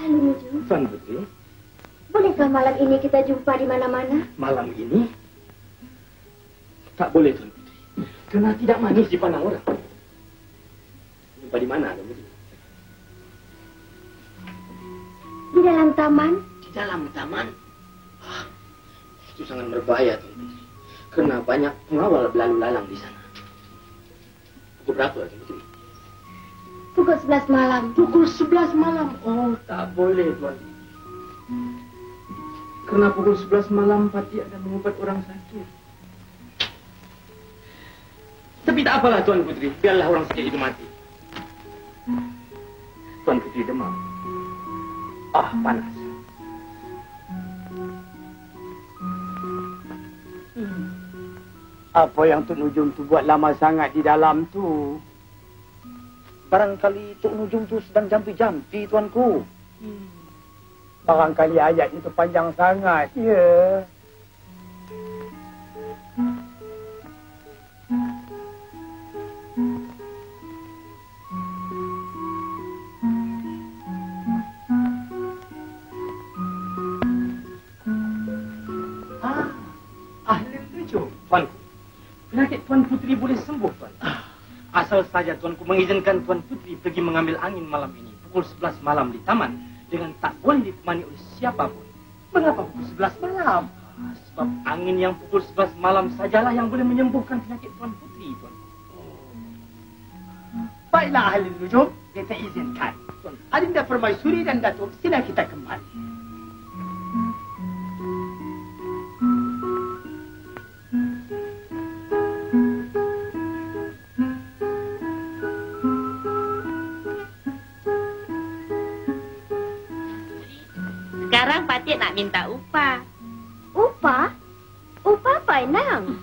Alin Nujum, Tuan Putri, bolehkah malam ini kita jumpa di mana-mana? malam ini tak boleh Tuan Putri. Kerana tidak manis dipandang orang. Jumpa di mana Tuan Putri? Di dalam taman? Di dalam taman? Itu sangat berbahaya Tuan Putri. Kerana banyak pengawal berlalu lalang di sana. Pukul berapa Tuan Putri? Pukul 11 malam. Pukul 11 malam? Oh, tak boleh Tuan. Kerana pukul 11 malam Patik ada mengubat orang sakit. Tapi tak apalah Tuan Putri. Biarlah orang sakit itu mati. Tuan Putri demam. Panas. Apa yang Tok Nujum tu buat lama sangat di dalam tu? Barangkali Tok Nujum tu sedang jampi-jampi, tuanku. Barangkali ayat itu panjang sangat, ya. Tuanku, penyakit Tuan Putri boleh sembuh, Tuan. Asal saja Tuanku mengizinkan Tuan Putri pergi mengambil angin malam ini, pukul 11 malam di taman, dengan tak boleh ditemani oleh siapapun. Mengapa pukul 11 malam? Sebab angin yang pukul 11 malam sajalah yang boleh menyembuhkan penyakit Tuan Putri, Tuan. Baiklah, Alin Nujum, Beta izinkan. Adinda Permaisuri dan Datuk, sila kita kembali. Sekarang Patik nak minta upah. Upah? Upah apa, Enang?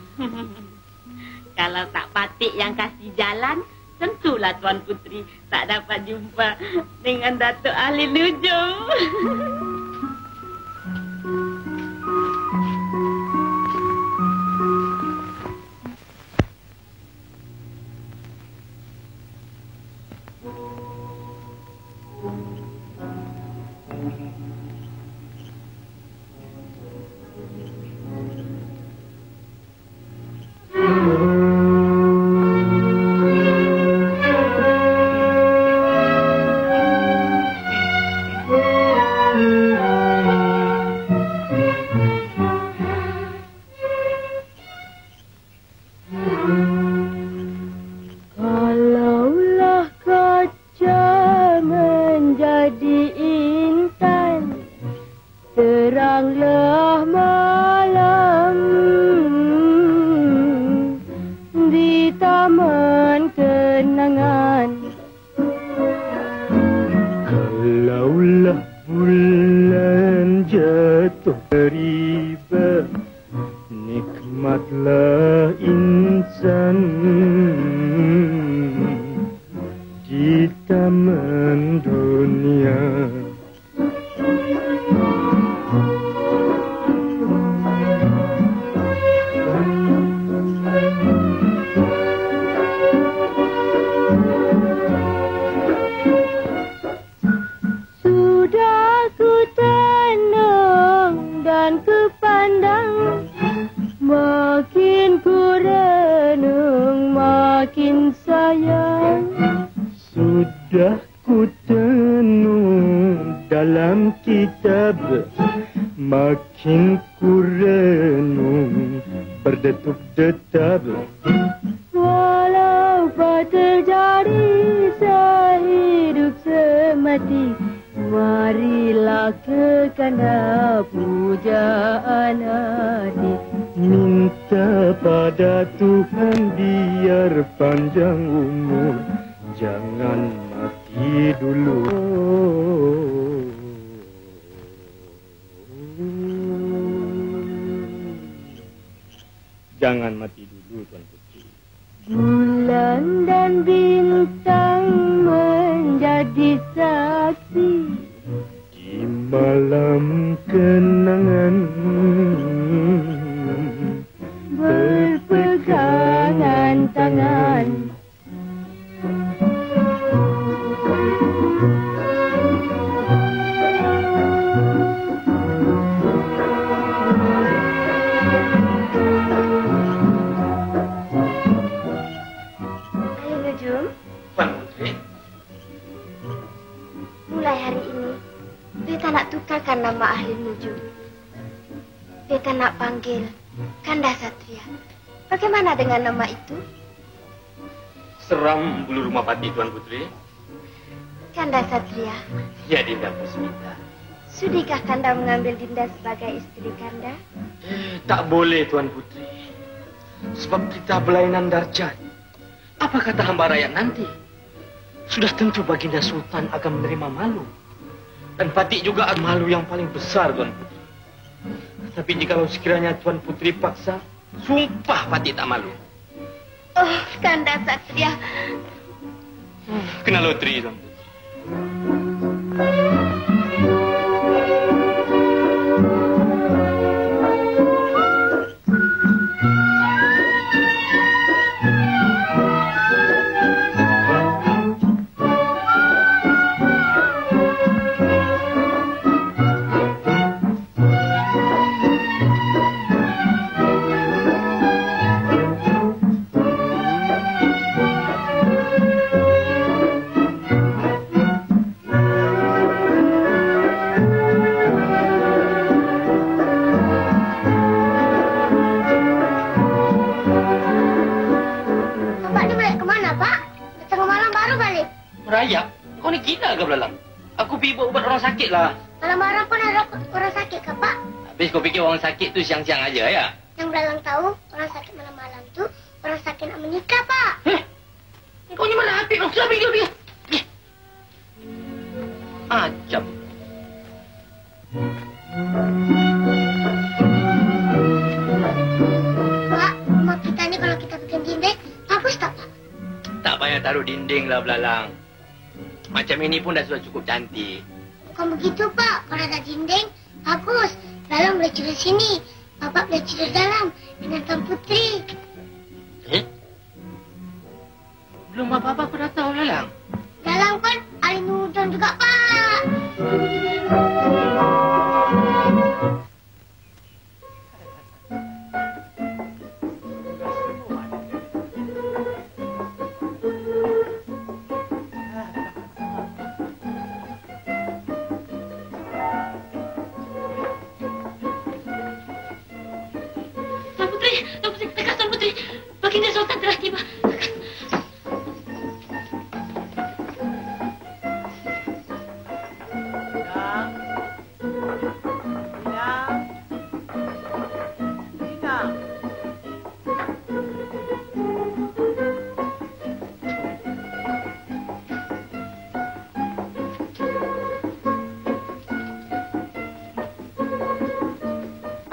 Kalau tak Patik yang kasih jalan, tentulah Tuan Putri tak dapat jumpa dengan Datuk Alin Nujum. makin sayang. Sudah ku tenung dalam kitab, makin ku renung berdetuk-detap. Walau apa terjadi sehidup semati, marilah ke kanda pujaan hati. Minta pada Tuhan biar panjang umur, jangan mati dulu. Jangan mati dulu, Tuan Putri. Bulan dan bintang menjadi saksi Di malam kenangan berpegangan tangan. Tuan Putri, Mulai hari ini, beta nak tukarkan nama ahli nujum. Beta nak panggil Kanda Satria. Bagaimana dengan nama itu? seram bulu rumah pati, Tuan Putri. Kanda Satria, Ya, Dinda Pusmita. sudikah Kanda mengambil Dinda sebagai istri Kanda? Tak boleh, Tuan Putri. Sebab kita berlainan darjat. Apa kata hamba rakyat nanti? Sudah tentu Baginda Sultan akan menerima malu. Dan Patik juga ada malu yang paling besar, Tuan Putri. Tapi jikalau sekiranya Tuan Putri paksa, sumpah Patik tak malu. Oh, Kanda Satria. Kena loteri, Tuan Putri. Rayap? Kau ni gila ke belalang? Aku pergi buat ubat orang sakit lah. Dalam barang pun ada orang sakit ke, Pak? Habis kau fikir orang sakit tu siang-siang aja ya? Yang belalang tahu, orang sakit malam-malam tu, orang sakit nak menikah, Pak. Kau ni mana hati? Sudah pergi. Acap. Pak, rumah kita ni kalau kita bikin dinding, bagus tak, Pak? Tak payah taruh dinding lah belalang. Macam ini pun dah sudah cukup cantik. Bukan begitu, Pak. Kalau ada dinding, bagus. Belalang boleh tidur sini. Bapak boleh tidur dalam dengan Tuan Putri. Belum apa-apa aku dah tahu, Belalang. Belalang pun ahli nujum juga, Pak. Tuan Putri, tegas Tuan Putri. Baginda Sultan telah tiba.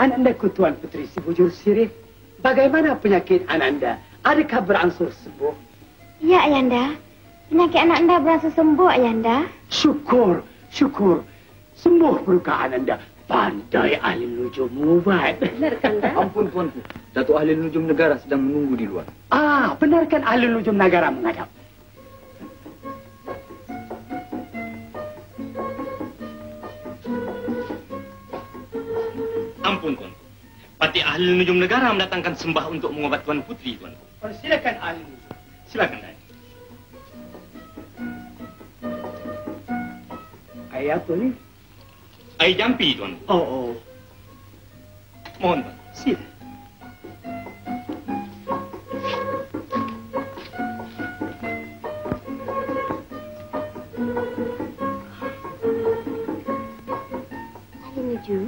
Anandaku Tuan Putri si Bujur Sirih, bagaimana penyakit Ananda? Adakah berangsur sembuh? Ya, Ayanda. Penyakit anak anda berangsur sembuh, Ayanda. Syukur, syukur. Sembuh peluka Ananda. Pandai ahli nujum ubat. Benar, Kanda? Ampun, Tuanku. Datuk Ahli Nujum Negara sedang menunggu di luar. Benarkan ahli nujum negara menghadap? Ampun, Tuanku. Patik Ahli Nujum Negara mendatangkan sembah untuk mengobat Tuan Putri, Tuanku. Silakan ahli nujum. Silakan, Dai. Air apa ni? Air jampi, Tuan. Oh. Mohon, Tuan. Sila.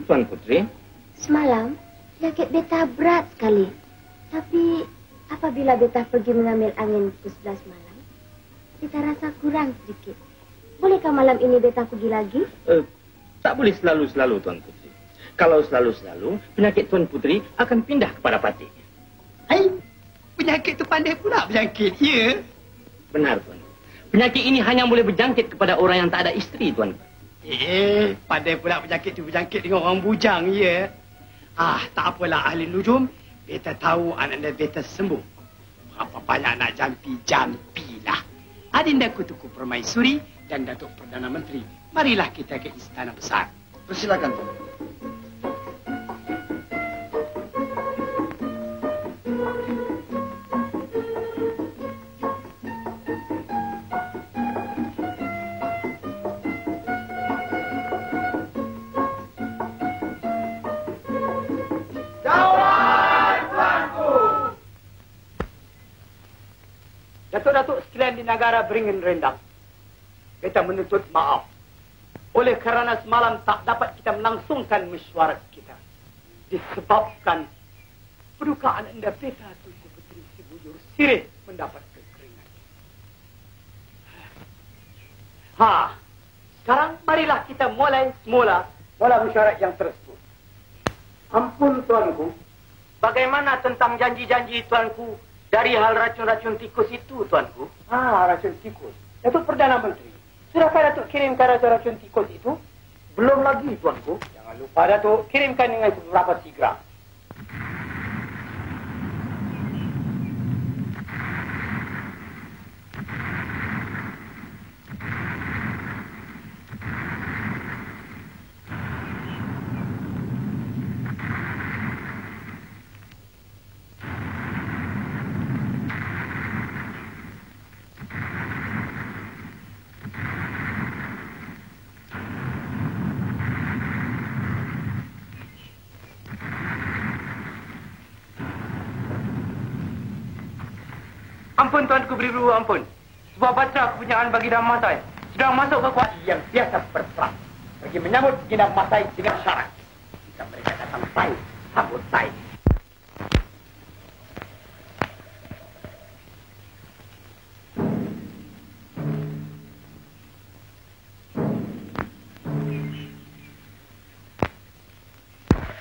Tuan Putri. Semalam, penyakit beta berat sekali. Tapi, apabila beta pergi mengambil angin pukul 11 malam, beta rasa kurang sedikit. Bolehkah malam ini beta pergi lagi? Tak boleh selalu-selalu, Tuan Putri. Kalau selalu-selalu, penyakit Tuan Putri akan pindah kepada Patih. Hai, penyakit tu pandai pula berjangkit, ya? Benar, Tuan. Penyakit ini hanya boleh berjangkit kepada orang yang tak ada isteri, Tuan. Pandai pula penyakit tu berjangkit dengan orang bujang, ya? Tak apalah ahli nujum. Beta tahu anak-anak beta sembuh. Berapa banyak anak jampi-jampilah. Adinda Kutuku Permaisuri dan Datuk Perdana Menteri. Marilah kita ke Istana Besar. Persilakan, Tuan. Datuk-datuk sekalian di negara Beringin Rendang, beta menuntut maaf oleh kerana semalam tak dapat kita melangsungkan mesyuarat kita disebabkan perdukaan anda beta Tunku Puteri Si Bujur Sirih mendapat kekeringan. Sekarang marilah kita mulai semula mesyuarat yang tersebut. Ampun tuanku, bagaimana tentang janji-janji tuanku dari hal racun-racun tikus itu, tuanku? Racun tikus. Datuk Perdana Menteri, sudahkah Datuk kirimkan racun-racun tikus itu? Belum lagi, tuanku. Jangan lupa, Datuk, kirimkan dengan beberapa segera. Ampun tuanku beribu, ampun. Sebuah baca kepunyaan Baginda Masai sedang masuk ke kuasa yang biasa berperang pergi menyambut Baginda Masai dengan syarat jika mereka datang baik, sambut baik.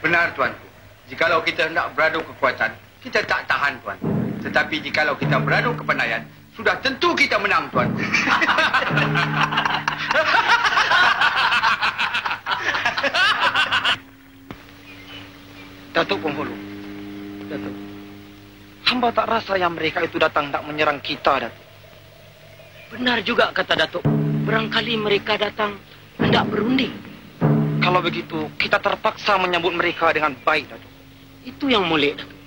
Benar tuanku. Jikalau kita hendak beradu kekuatan, kita tak tahan tuanku. Tetapi jikalau kita beradu kepandaian, sudah tentu kita menang, tuanku. Datuk Penghulu. Datuk. Hamba tak rasa yang mereka itu datang nak menyerang kita, Datuk. Benar juga kata Datuk. Barangkali mereka datang hendak berunding. Kalau begitu, kita terpaksa menyambut mereka dengan baik, Datuk. Itu yang molek, Datuk.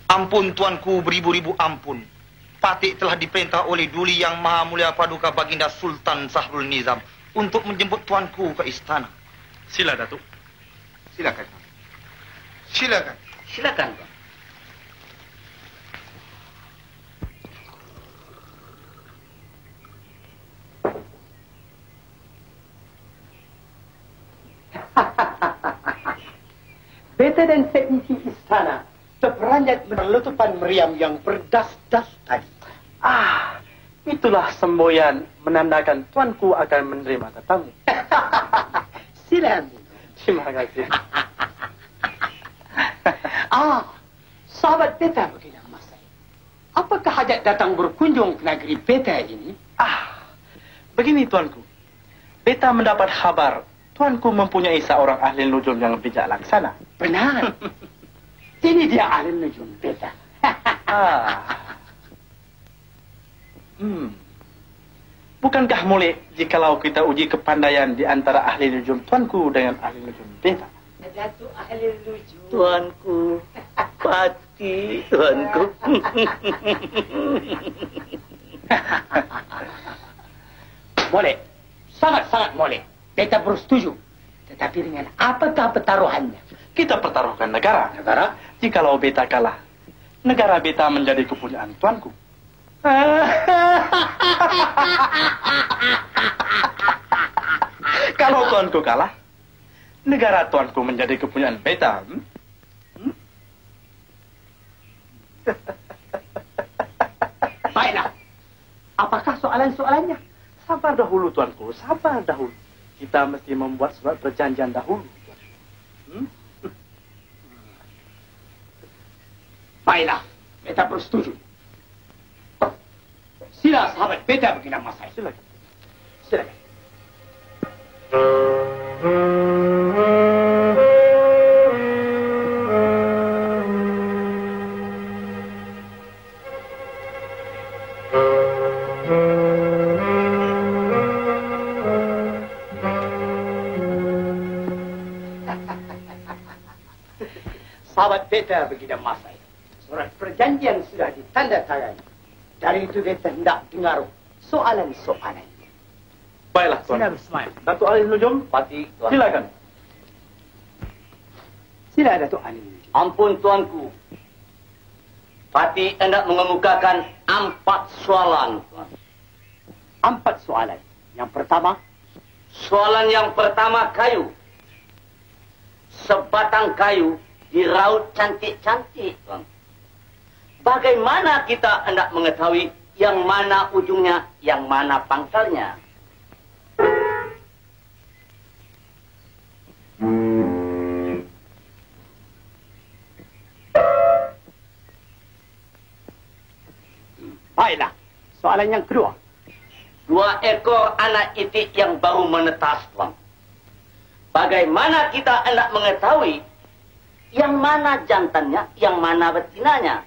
Ampun tuanku, beribu-ribu ampun. Patih telah diperintah oleh Duli Yang Maha Mulia Paduka Baginda Sultan Sahrul Nizam untuk menjemput tuanku ke istana. Sila, Datuk. Silakan. Silakan. Silakan, Tuan. Beta dan seisi istana terperanjat berletupan meriam yang berdas-das tadi. Itulah semboyan menandakan tuanku akan menerima tetamu. Silakan. Terima kasih. Sahabat beta Baginda Masai, apakah hajat datang berkunjung ke negeri beta ini? Begini tuanku. Beta mendapat kabar tuanku mempunyai seorang ahli nujum yang bijak laksana. Benar. Ini dia ahli nujum beta. Bukankah boleh jikalau kita uji kepandaian di antara ahli nujum tuanku dengan ahli nujum beta? Datuk ahli nujum. Tuanku, pati tuanku. Boleh, sangat-sangat boleh. Beta bersetuju. Tetapi dengan apakah pertaruhannya? Kita pertaruhkan negara. Negara? Jikalau beta kalah, negara beta menjadi kepunyaan tuanku. Kalau tuanku kalah, negara tuanku menjadi kepunyaan beta. Baiklah. Apakah soalan-soalannya? Sabar dahulu tuanku, sabar dahulu. Kita mesti membuat surat perjanjian dahulu. Baiklah, beta bersetuju. Sila sahabat beta begini mas saya. Silakan. Silakan. Sahabat beta begini mas saya. Surat perjanjian sudah ditandatangani. Dari itu beta hendak dengar soalan-soalan. Baiklah tuan. Sila bersemayam. Datuk ahli nujum, Pati tuan. silakan. Sila Datuk ahli nujum. Ampun tuanku. Pati hendak mengemukakan 4 soalan. Tuan. 4 soalan. Yang pertama. Soalan yang pertama kayu. Sebatang kayu diraut cantik-cantik, Tuan. Bagaimana kita hendak mengetahui yang mana ujungnya, yang mana pangkalnya? Baiklah, soalan yang kedua. 2 ekor anak itik yang baru menetas, Tuan. Bagaimana kita hendak mengetahui yang mana jantannya, yang mana betinanya?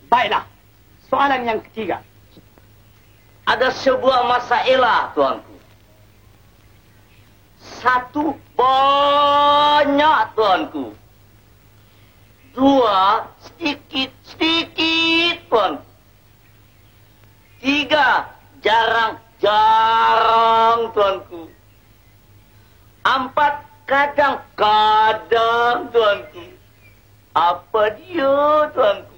Baiklah, soalan yang ketiga. Ada sebuah masalah, tuanku. 1 banyak, tuanku. 2 sedikit-sedikit, tuanku. 3 jarang-jarang, tuanku. 4 kadang-kadang, tuanku. Apa dia, tuanku?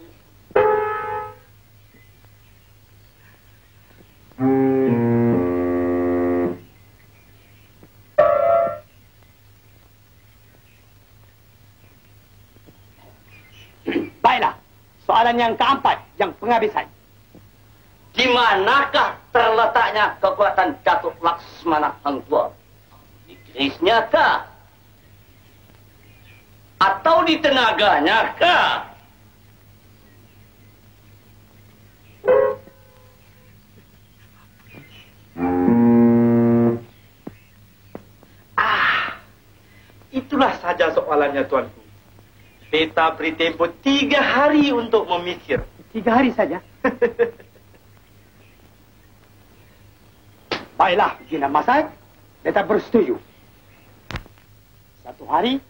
Baiklah, soalan yang keempat, yang penghabisan. Di manakah terletaknya kekuatan Datuk Laksmana Hang Tuah? Di kerisnya kah? Atau di tenaganya kah? Itulah saja soalannya tuanku. Beta beri tempoh 3 hari untuk memikir. 3 hari saja? Baiklah, Gina Masad. Beta bersetuju. 1 hari,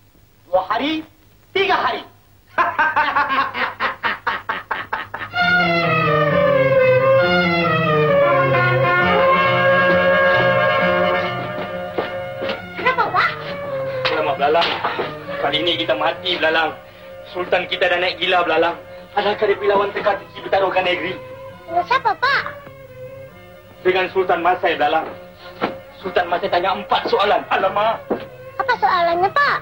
2 hari, 3 hari. Kenapa, Pak? Selamat Belalang. Kali ini kita mati, Belalang. Sultan kita dah naik gila, Belalang. Adakah dia lawan teka-teki bertaruhkan negeri? Siapa, Pak? Dengan Sultan Masai, Belalang. Sultan Masai tanya 4 soalan. Alamak. Apa soalannya, Pak?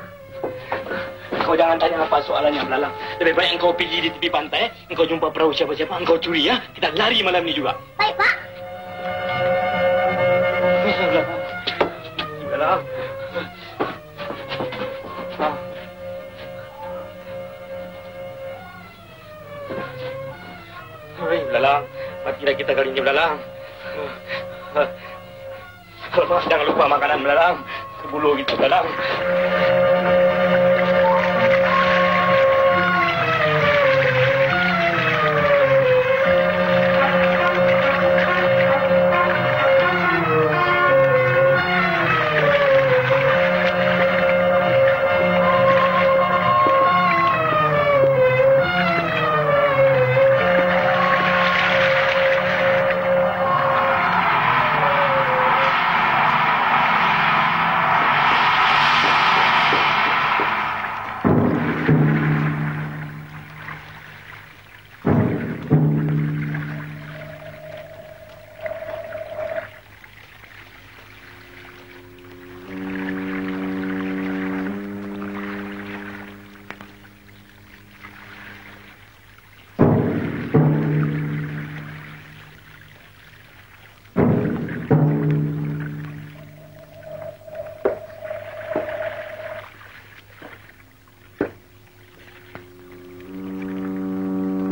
Kau jangan tanya apa soalannya, Belalang. Lebih baik engkau pergi di tepi pantai, engkau jumpa perahu siapa-siapa, engkau curi, ya. Kita lari malam ni juga. Baik, Pak. Belalang. Hai, Belalang. Matilah kita kali ini, Belalang. Jangan lupa makanan belalang. Sebelum kita belalang.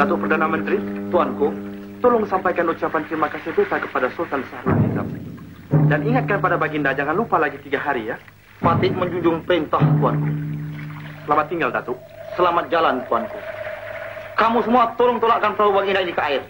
Datuk Perdana Menteri, Tuanku, tolong sampaikan ucapan terima kasih beta kepada Sultan Sahrul Hizam. Dan ingatkan pada Baginda, jangan lupa lagi 3 hari ya. Patih menjunjung perintah, Tuanku. Selamat tinggal, Datuk. Selamat jalan, Tuanku. Kamu semua tolong tolakkan perahu Baginda ini ke air.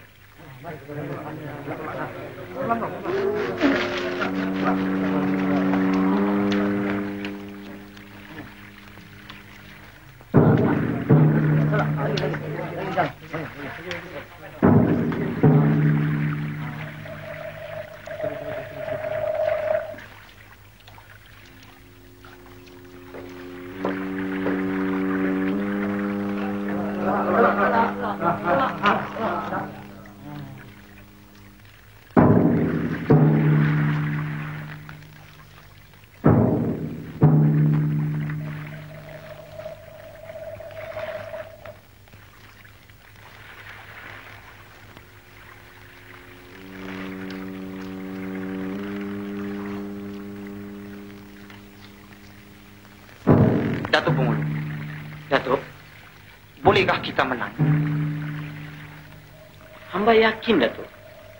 Datuk Pengulu. Datuk, bolehkah kita menang? Hamba yakin, Datuk.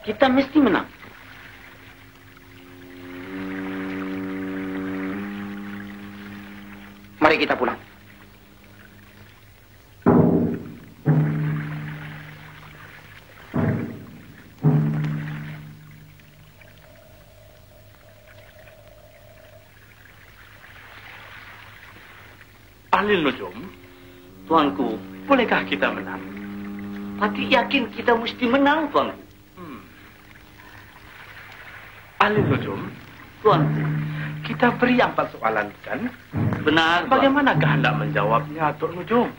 Kita mesti menang. Mari kita pulang. Ahli Nujum, Tuanku, bolehkah kita menang? Patih yakin kita mesti menang, Tuanku. Ahli Nujum, Tuanku, kita beri 4 soalan, kan? Benar, Bagaimanakah hendak menjawabnya, Tok Nujum?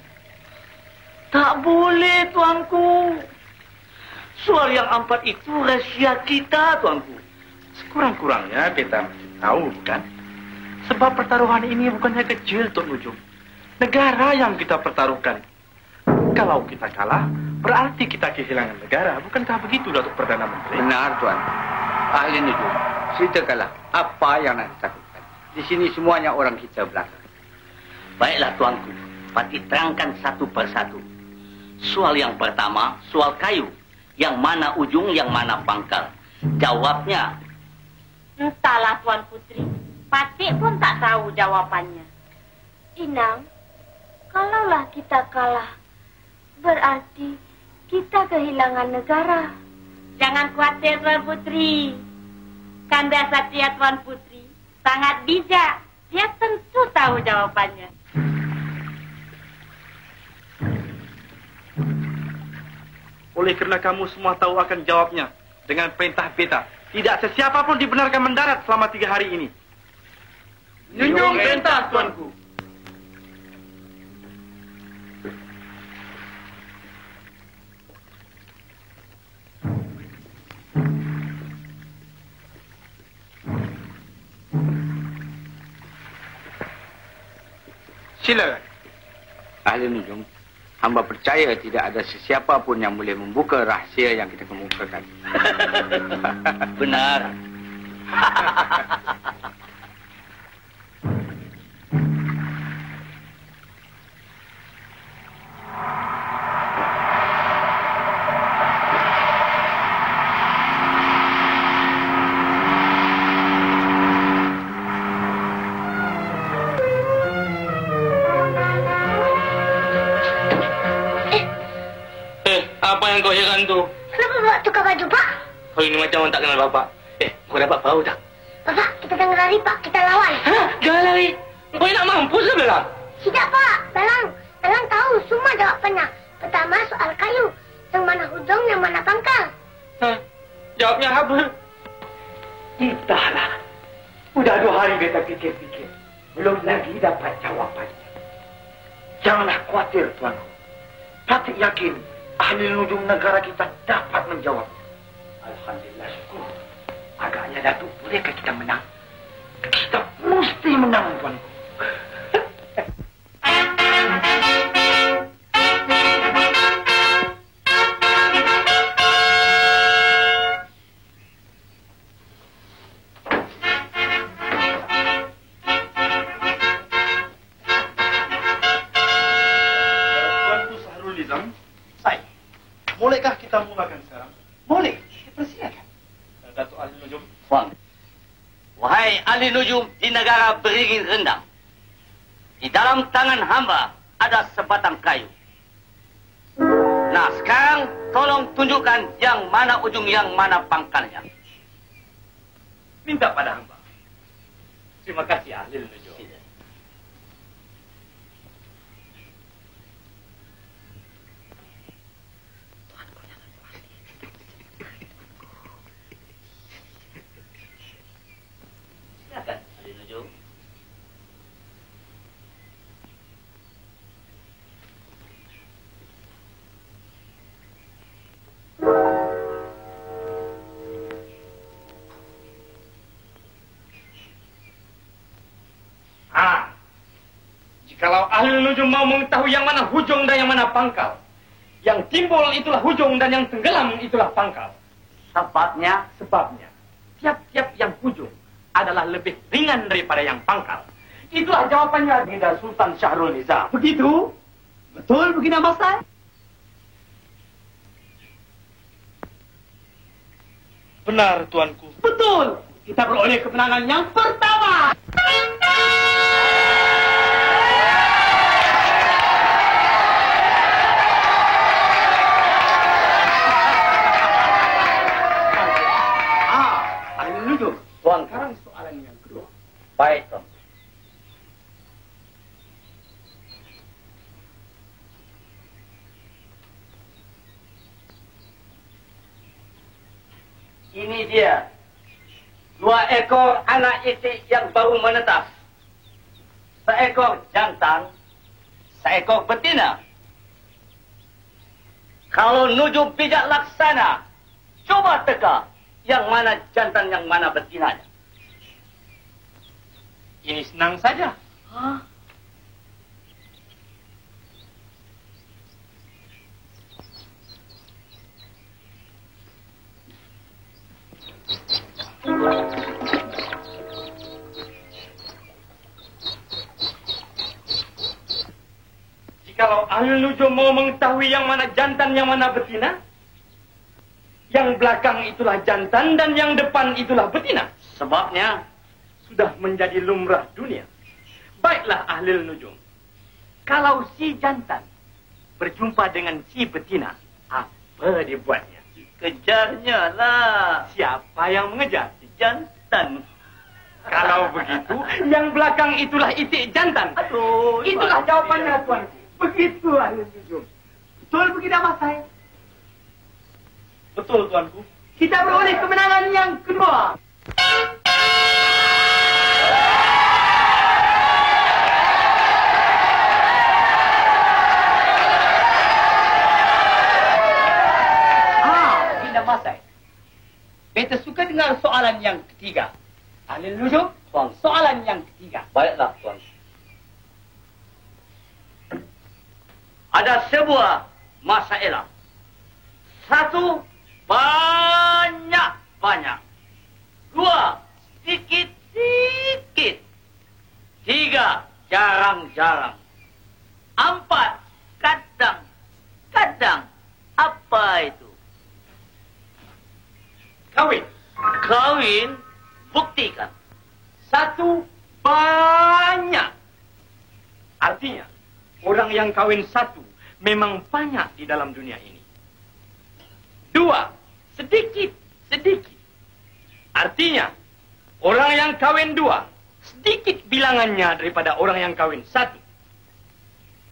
Tak boleh, Tuanku. Soal yang 4 itu rahasia kita, Tuanku. Sekurang-kurangnya kita mesti tahu, bukan? Sebab pertaruhan ini bukannya kecil, Tok Nujum. Negara yang kita pertaruhkan. Kalau kita kalah, berarti kita kehilangan negara. Bukankah begitu, Datuk Perdana Menteri? Benar, Tuan. Ahli Nujum, ceritakanlah apa yang nak ditakutkan. Di sini semuanya orang kita belakang. Baiklah, Tuanku. Patih terangkan satu persatu. Soal yang pertama, soal kayu. Yang mana ujung, yang mana pangkal. Jawabnya. Entahlah, Tuan Putri. Patih pun tak tahu jawabannya. Inang, kalaulah kita kalah, berarti kita kehilangan negara. Jangan khawatir, Tuan Putri. Kanda Satria Tuan Putri sangat bijak. Dia tentu tahu jawabannya. Oleh kerana kamu semua tahu akan jawabnya dengan perintah beta, tidak sesiapa pun dibenarkan mendarat selama 3 hari ini. Junjung perintah, Tuanku. Silakan. Ahli Nujum, hamba percaya tidak ada sesiapa pun yang boleh membuka rahsia yang kita kemukakan. Benar. baju, Pak? Kau ini macam orang tak kenal bapak. Kau dapat bau tak? Bapak, kita jangan lari, Pak. Kita lawan. Hah? Jangan lari. Kau nak mampus ke Belalang? Tidak, Pak. Belalang tahu semua jawapannya. Pertama, soal kayu. Yang mana hujung, yang mana pangkal. Hah? Jawabnya apa? Entahlah. Sudah 2 hari beta fikir-fikir. Belum lagi dapat jawapannya. Janganlah khawatir, tuanku. Patut yakin ahli nujum negara kita dapat menjawabnya. Alhamdulillah, syukur. Agaknya Datuk, bolehkah kita menang? Kita mesti menang, tuanku. Bolehkah kita mulakan sekarang? Boleh. Persilakan. Datuk Ahli Nujum. Tuan. Wahai ahli nujum di negara beringin rendang. Di dalam tangan hamba ada sebatang kayu. Nah, sekarang tolong tunjukkan yang mana ujung, yang mana pangkalnya. Minta pada hamba. Terima kasih ahli nujum. Silakan ahli nujum. Jikalau ahli nujum mau mengetahui yang mana hujung dan yang mana pangkal, yang timbul itulah hujung dan yang tenggelam itulah pangkal. Sebabnya? Sebabnya, tiap-tiap yang hujung adalah lebih ringan daripada yang pangkal. Itulah jawabannya Baginda Sultan Syahrul Nizam. Begitu? Betul, Baginda Masai? Benar, tuanku. Betul. Kita beroleh kemenangan yang pertama. Tuan, sekarang soalan yang kedua. Baik, Tuan. Ini dia. 2 ekor anak itik yang baru menetas. Seekor jantan, seekor betina. Kalau nujum bijak laksana, coba teka yang mana jantan, yang mana betinanya. Ini senang saja. Hah? Jikalau ahli nujum mau mengetahui yang mana jantan, yang mana betina, yang belakang itulah jantan dan yang depan itulah betina. Sebabnya sudah menjadi lumrah dunia. Baiklah ahli nujum. Kalau si jantan berjumpa dengan si betina, apa dibuatnya? Kejarnya lah. Siapa yang mengejar? Si jantan. Kalau begitu, yang belakang itulah itik jantan. Aduh, itulah jawabannya, tuan. Begitu ahli nujum. Betul, Baginda Masai? Betul, tuanku. Kita beroleh kemenangan yang kedua. Baginda Masai. Beta suka dengar soalan yang ketiga. Ahli nujum, Tuan. soalan yang ketiga. Baiklah, Tuan. Ada sebuah masalah. 1, banyak-banyak. 2, sedikit-sedikit. 3, jarang-jarang. 4, kadang-kadang. Apa itu? Kawin. Kawin, buktikan. 1, banyak. Artinya, orang yang kawin 1 memang banyak di dalam dunia ini. 2, sedikit. Artinya, orang yang kawin 2 sedikit bilangannya daripada orang yang kawin 1.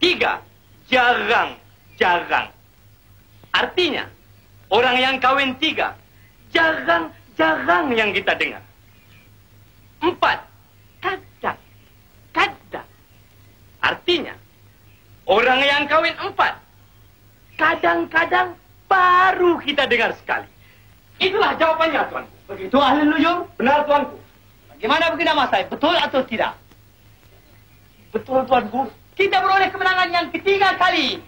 3, jarang. Artinya, orang yang kawin 3 jarang yang kita dengar. 4, kadang. Artinya, orang yang kawin 4 kadang-kadang baru kita dengar sekali. Itulah jawabannya, tuanku. Begitu ahli nujum? Benar, tuanku. Bagaimana begini Masai? Betul atau tidak? Betul, tuanku. Kita beroleh kemenangan yang ketiga kali.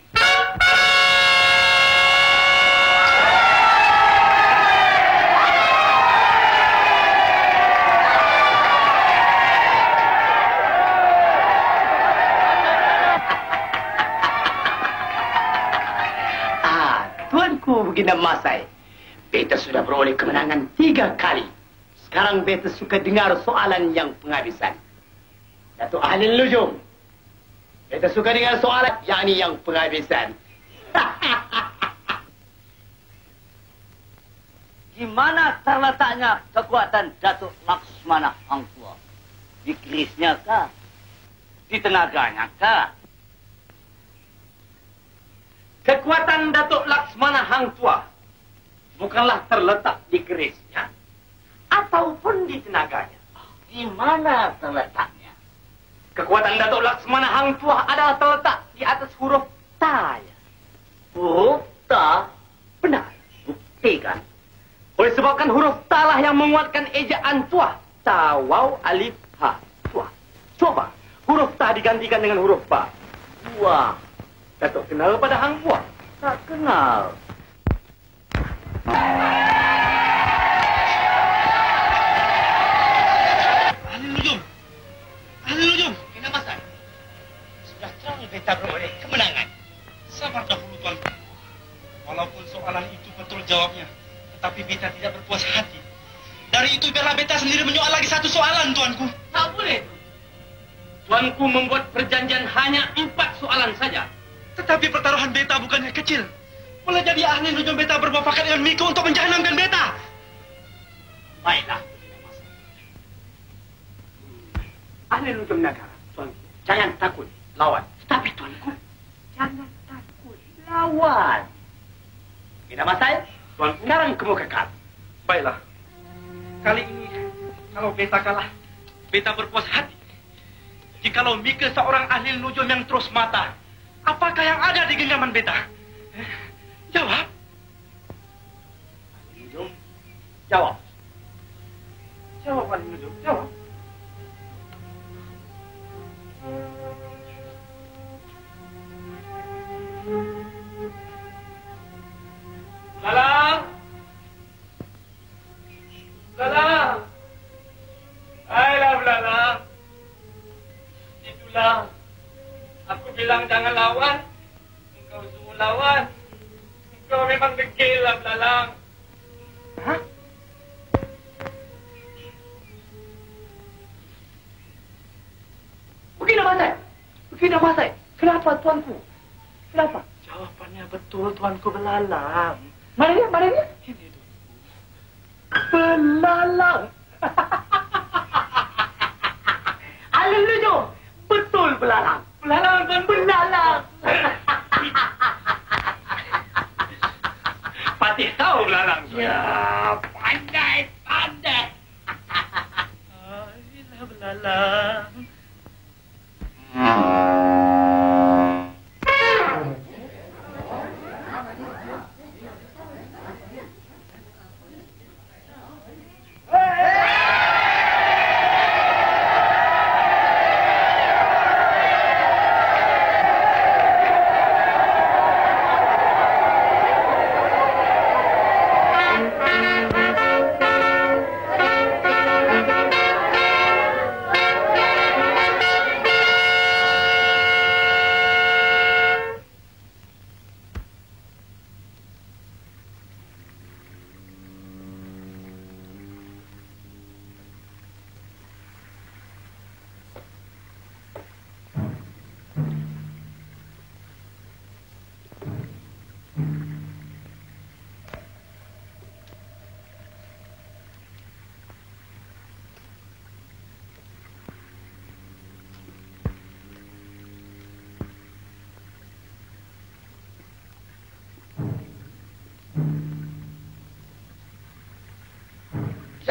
Tuanku Baginda Masai, beta sudah beroleh kemenangan 3 kali. Sekarang beta suka dengar soalan yang penghabisan. Datuk ahli nujum, beta suka dengar soalan yakni yang penghabisan. Di mana terletaknya kekuatan Datuk Laksmana Hang Tuah? Di kerisnya kah? Di tenaganya kah? Kekuatan Datuk Laksmana Hang Tuah bukanlah terletak di kerisnya ataupun di tenaganya. Di mana terletaknya? Kekuatan Datuk Laksmana Hang Tuah adalah terletak di atas huruf Ta. Huruf Ta? Benar. Buktikan. Oleh sebabkan huruf Ta lah yang menguatkan ejaan Tuah. Ta, waw, alif, ha. Tuah. Coba huruf Ta digantikan dengan huruf Ba. Tuah. Datuk kenal pada Hang Tuah? Tak kenal. Ahli nujum. Kena Masai. Sudah terang beta beroleh kemenangan. Sabar dahulu, tuanku. Walaupun soalan itu betul jawabnya, tetapi beta tidak berpuas hati. Dari itu biarlah beta sendiri menyoal lagi 1 soalan, tuanku. Tak boleh. Tuanku membuat perjanjian hanya 4 soalan saja. Tetapi pertaruhan beta bukannya kecil. Boleh jadi ahli nujum beta bermufakat dengan Miko untuk menjahanamkan beta. Baiklah. Ahli nujum negara, tuanku. Jangan takut lawan. Tapi tuanku, jangan takut lawan. Kita Masai, tuanku. Sekarang kamu kekal. Baiklah. Kali ini, kalau beta kalah, beta berpuas hati. Jikalau Miko seorang ahli nujum yang terus mata, apakah yang ada di genggaman beta? Jawab. Nujum, jawab. Jawab, ahli nujum. Jawab. Belalang. Ayolah belalang. Itulah. Aku bilang jangan lawan. Engkau suruh lawan. Engkau memang degil lah belalang. Hah? Baginda Masai. Kenapa tuanku? Kenapa? Jawabannya betul, tuanku belalang. Mana dia? Ini tu. Belalang. Ahli nujum. Betul belalang. Belalang dan belalang. Patih tahu belalang. Ya, pandai. Ayolah belalang.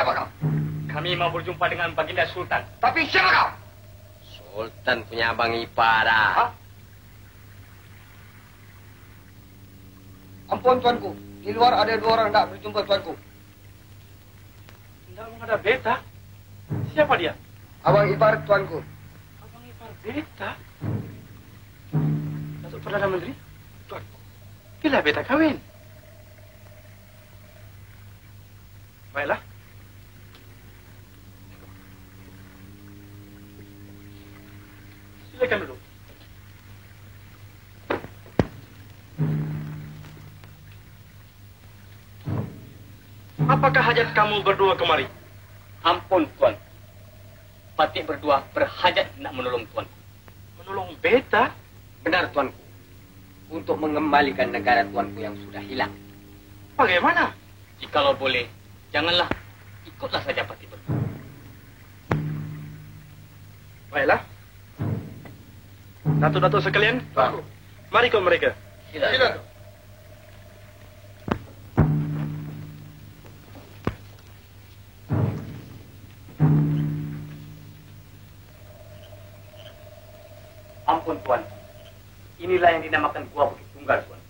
Siapa kau? Kami mau berjumpa dengan Baginda Sultan. Tapi siapa kau? Sultan punya abang ipar dah. Ampun tuanku, di luar ada 2 orang nak berjumpa tuanku. Tidak ada beta. Siapa dia? Abang ipar tuanku. Abang ipar beta? Datuk Perdana Menteri? Tuanku. Bila beta kawin? Baiklah. Silakan duduk. Apakah hajat kamu berdua kemari? Ampun, Tuan. Patik berdua berhajat nak menolong Tuanku. Menolong beta? Benar, Tuanku. Untuk mengembalikan negara Tuanku yang sudah hilang. Bagaimana? Jikalau boleh, janganlah. Ikutlah saja Patik berdua. Baiklah. Datuk-datuk sekalian, mari kau mereka. Silakan. Ampun, Tuan. Inilah yang dinamakan Gua Bukit Tunggal, Tuan.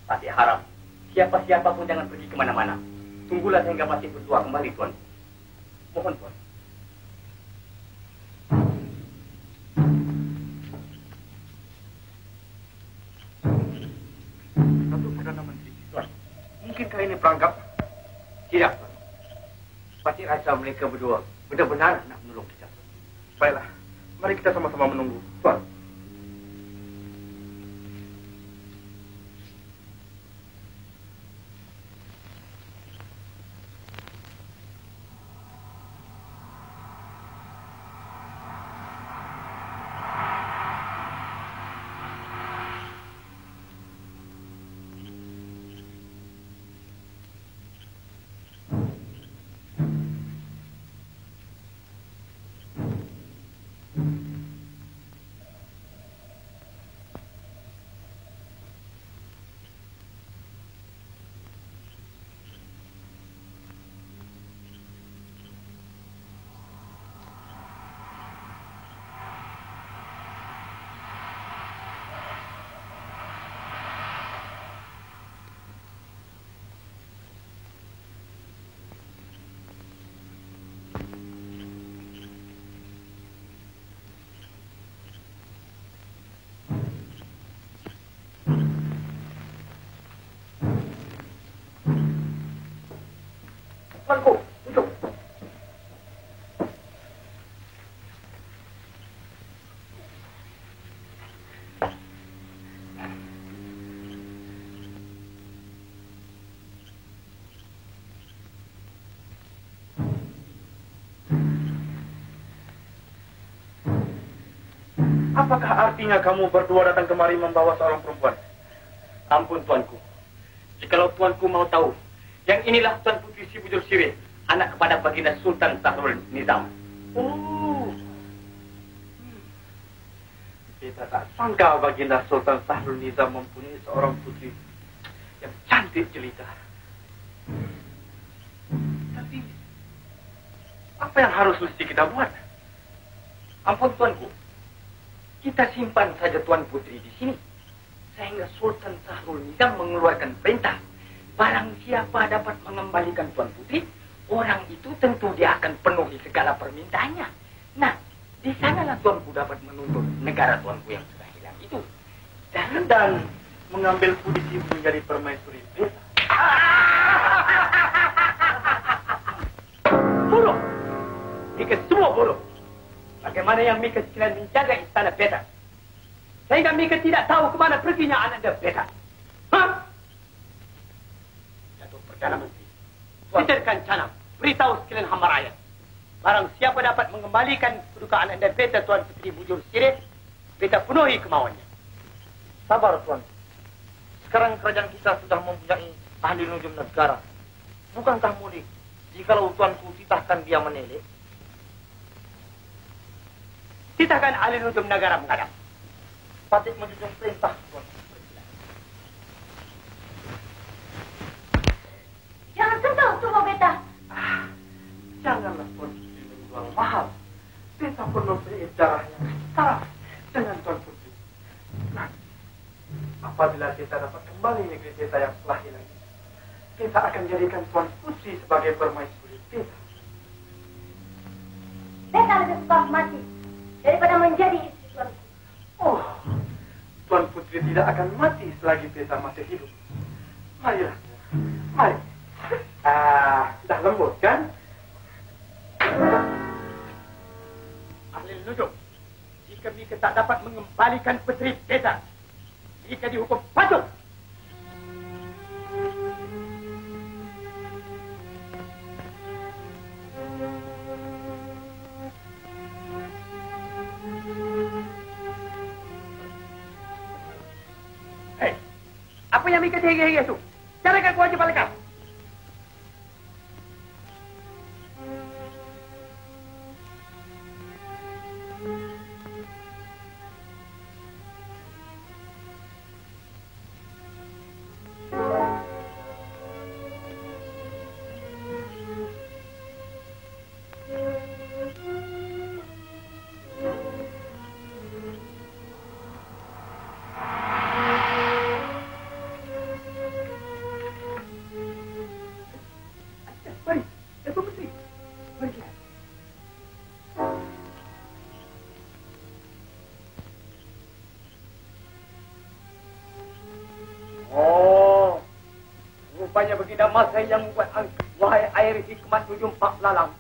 Patik harap siapa-siapa pun jangan pergi kemana-mana. Tunggulah sehingga Patik berdua kembali, Tuan. Mohon, Tuan. Datuk Perdana Menteri, Tuan. Mungkinkah ini perangkap? Tidak, Tuan. Patik rasa mereka berdua benar-benar nak menolong kita. Baiklah, mari kita sama-sama menunggu. Tuan. Tuanku, duduk. Apakah artinya kamu berdua datang kemari membawa seorang perempuan? Ampun, Tuanku. Jikalau Tuanku mau tahu, yang inilah Tuan Putri Si Bujur Sirih, anak kepada Baginda Sultan Sahrul Nizam. Oh. Kita tak sangka Baginda Sultan Sahrul Nizam mempunyai seorang putri yang cantik jelita. Tapi, apa yang harus mesti kita buat? Ampun, Tuanku. Kita simpan saja Tuan Putri di sini. Sehingga Sultan Sahrul Nizam mengeluarkan perintah. Barang siapa dapat mengembalikan Tuan Putri, orang itu tentu dia akan penuhi segala permintaannya. Nah, di sanalah Tuanku dapat menuntut negara Tuanku yang sudah hilang itu. Dan mengambil posisi menjadi permaisuri desa. Bodoh! Mika semua bodoh. Bagaimana yang Mika sekalian menjaga istana beta? Sehingga Mika tidak tahu kemana perginya ananda beta. Hah? Datuk Perdana Menteri, Peterkan Canam, beritahu sekalian hamba rakyat. Barang siapa dapat mengembalikan kedukaan ananda beta Tuan Putri Bujur Sirih, beta penuhi kemauannya. Sabar, Tuan. Sekarang kerajaan kita sudah mempunyai ahli nujum negara. Bukankah mudik jikalau Tuanku titahkan dia menelek? Titahkan ahli nujum negara menghadap. Patik menjunjung perintah, Tuan. Jangan sentuh tubuh beta. Janganlah Tuan Putri menjual mahal. Beta pun mempunyai darah yang setara dengan Tuan Putri. Nah, apabila Beta dapat kembali negeri Beta yang telah hilang, Beta akan jadikan Tuan Putri sebagai permaisuri Beta. Beta lebih suka mati daripada menjadi istri Tuan. Oh, Tuan Putri tidak akan mati selagi Beta masih hidup. Marilah, mari. Dah lembut kan? Ahli nujum, jika Mika tak dapat mengembalikan puteri Beta, Mika dihukum patung. Hei, apa yang Mika terhege-hege itu? Carakan kewajiban kau. Rupanya baginda Masai yang membuat angka. Wahai air hikmat ujung Pak Lalang.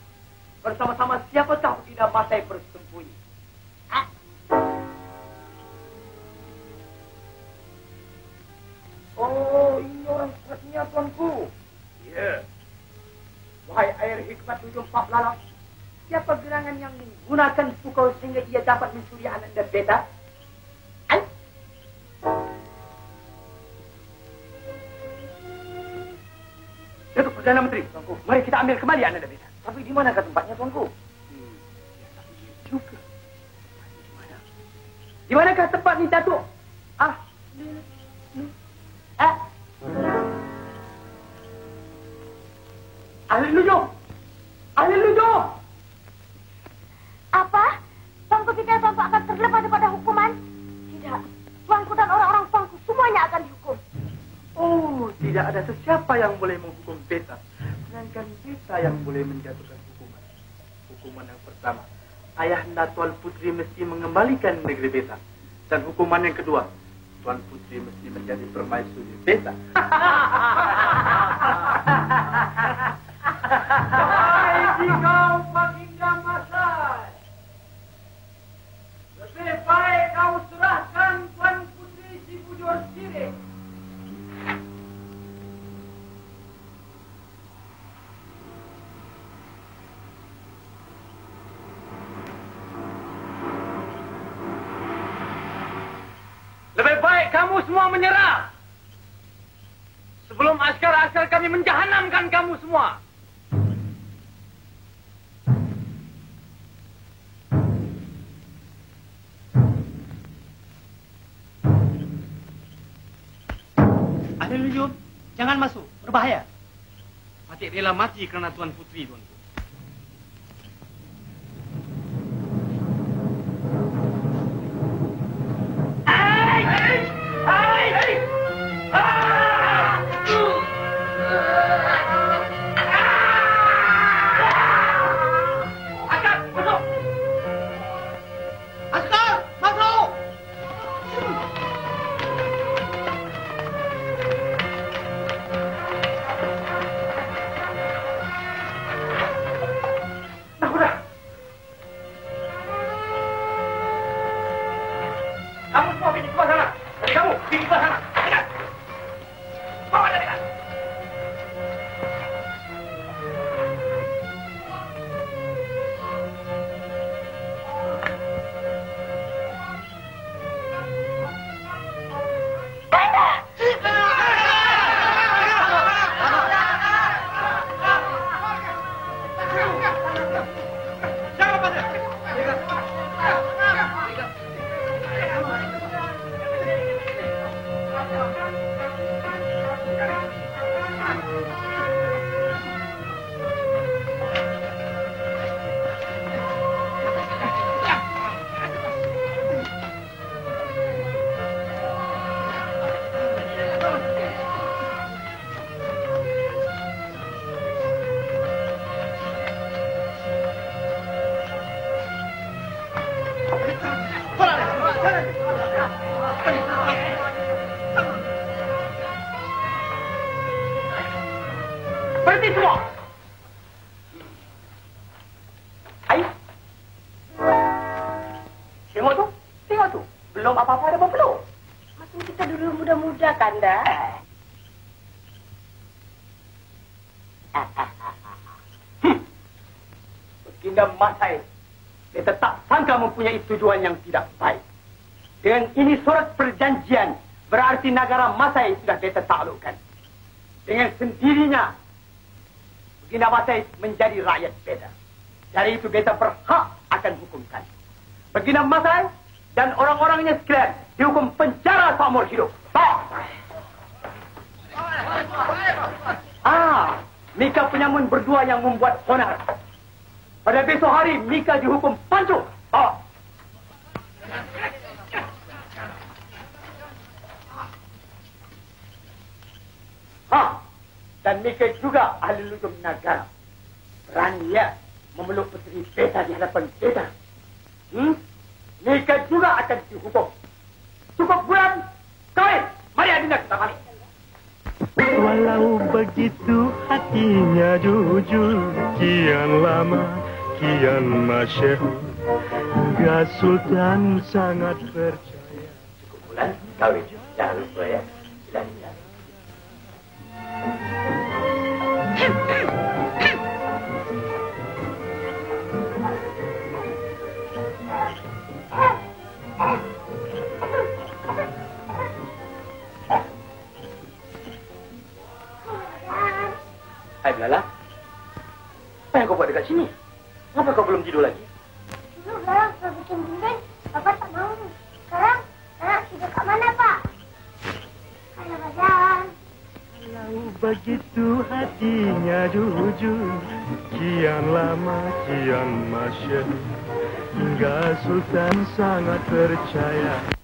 Bersama-sama siapakah baginda Masai bersembunyi? Oh, ini orang kuatnya tuanku. Ya. Wahai air hikmat ujung Pak Lalang. Siapa gerangan yang menggunakan pukul sehingga ia dapat mencuri anak dan Beta? Datuk Perdana Menteri, tuanku. Mari kita ambil kembali anak dan Beta. Tapi di manakah tempatnya, tuanku? Juga. Di mana? Di manakah tempat ni, Datuk? Ahli nujum! Ahli nujum! Apa? Tuanku pikir tuanku akan terlepas daripada hukuman? Tidak. Tuanku dan orang-orang tuanku semuanya akan dihukum. Oh, tidak ada sesiapa yang boleh menghukum Beta. Melainkan Beta yang boleh menjatuhkan hukuman. Hukuman yang pertama, ayahanda Tuan Putri mesti mengembalikan negeri Beta. Dan hukuman yang kedua, Tuan Putri mesti menjadi permaisuri Beta. Hai kau baginda Masai. Lebih baik kau serahkan Tuan Putri si Bujur Sirih. Lebih baik kamu semua menyerah. Sebelum askar-askar kami menjahanamkan kamu semua. Ahli nujum, jangan masuk. Berbahaya. Patik rela mati kerana Tuan Putri, tuanku. Kamu semua pergi ke sana. Kamu pergi ke sana. Dengar. Bawa dia dengar. Tengok tu. Tengok tu. Belum apa-apa ada berpeluh. Masih kita dulu muda-muda, Kanda. Baginda Masai, beta tak sangka mempunyai tujuan yang tidak baik. Dengan ini surat perjanjian, berarti negara Masai sudah beta taklukkan. Dengan sendirinya, Baginda Masai menjadi rakyat beta. Dari itu beta berhak akan hukumkan. Baginda Masai dan orang-orangnya sekalian dihukum penjara seumur hidup. Mika penyamun berdua yang membuat onar. Pada besok hari, Mika dihukum pancung. Dan Mika juga ahli lujum negara. Berani ya memeluk puteri beta di hadapan beta. Mika juga akan dihukum. Cukup bulan, kawin. Mari adinda kita balik. Walau begitu hatinya jujur, kian lama, kian masyhur, hingga Sultan sangat percaya. Cukup bulan, kawin. Jangan lupa ya. Sudah tidak. Hai Belala, apa yang kau buat dekat sini? Kenapa kau belum tidur lagi? Tidur Belalang sudah bikin dinding, Bapak tak mau. Sekarang, Belalang tidur kat mana Pak? Kalau badan. Walau begitu hatinya jujur, kian lama, kian masyhur, hingga Sultan sangat percaya.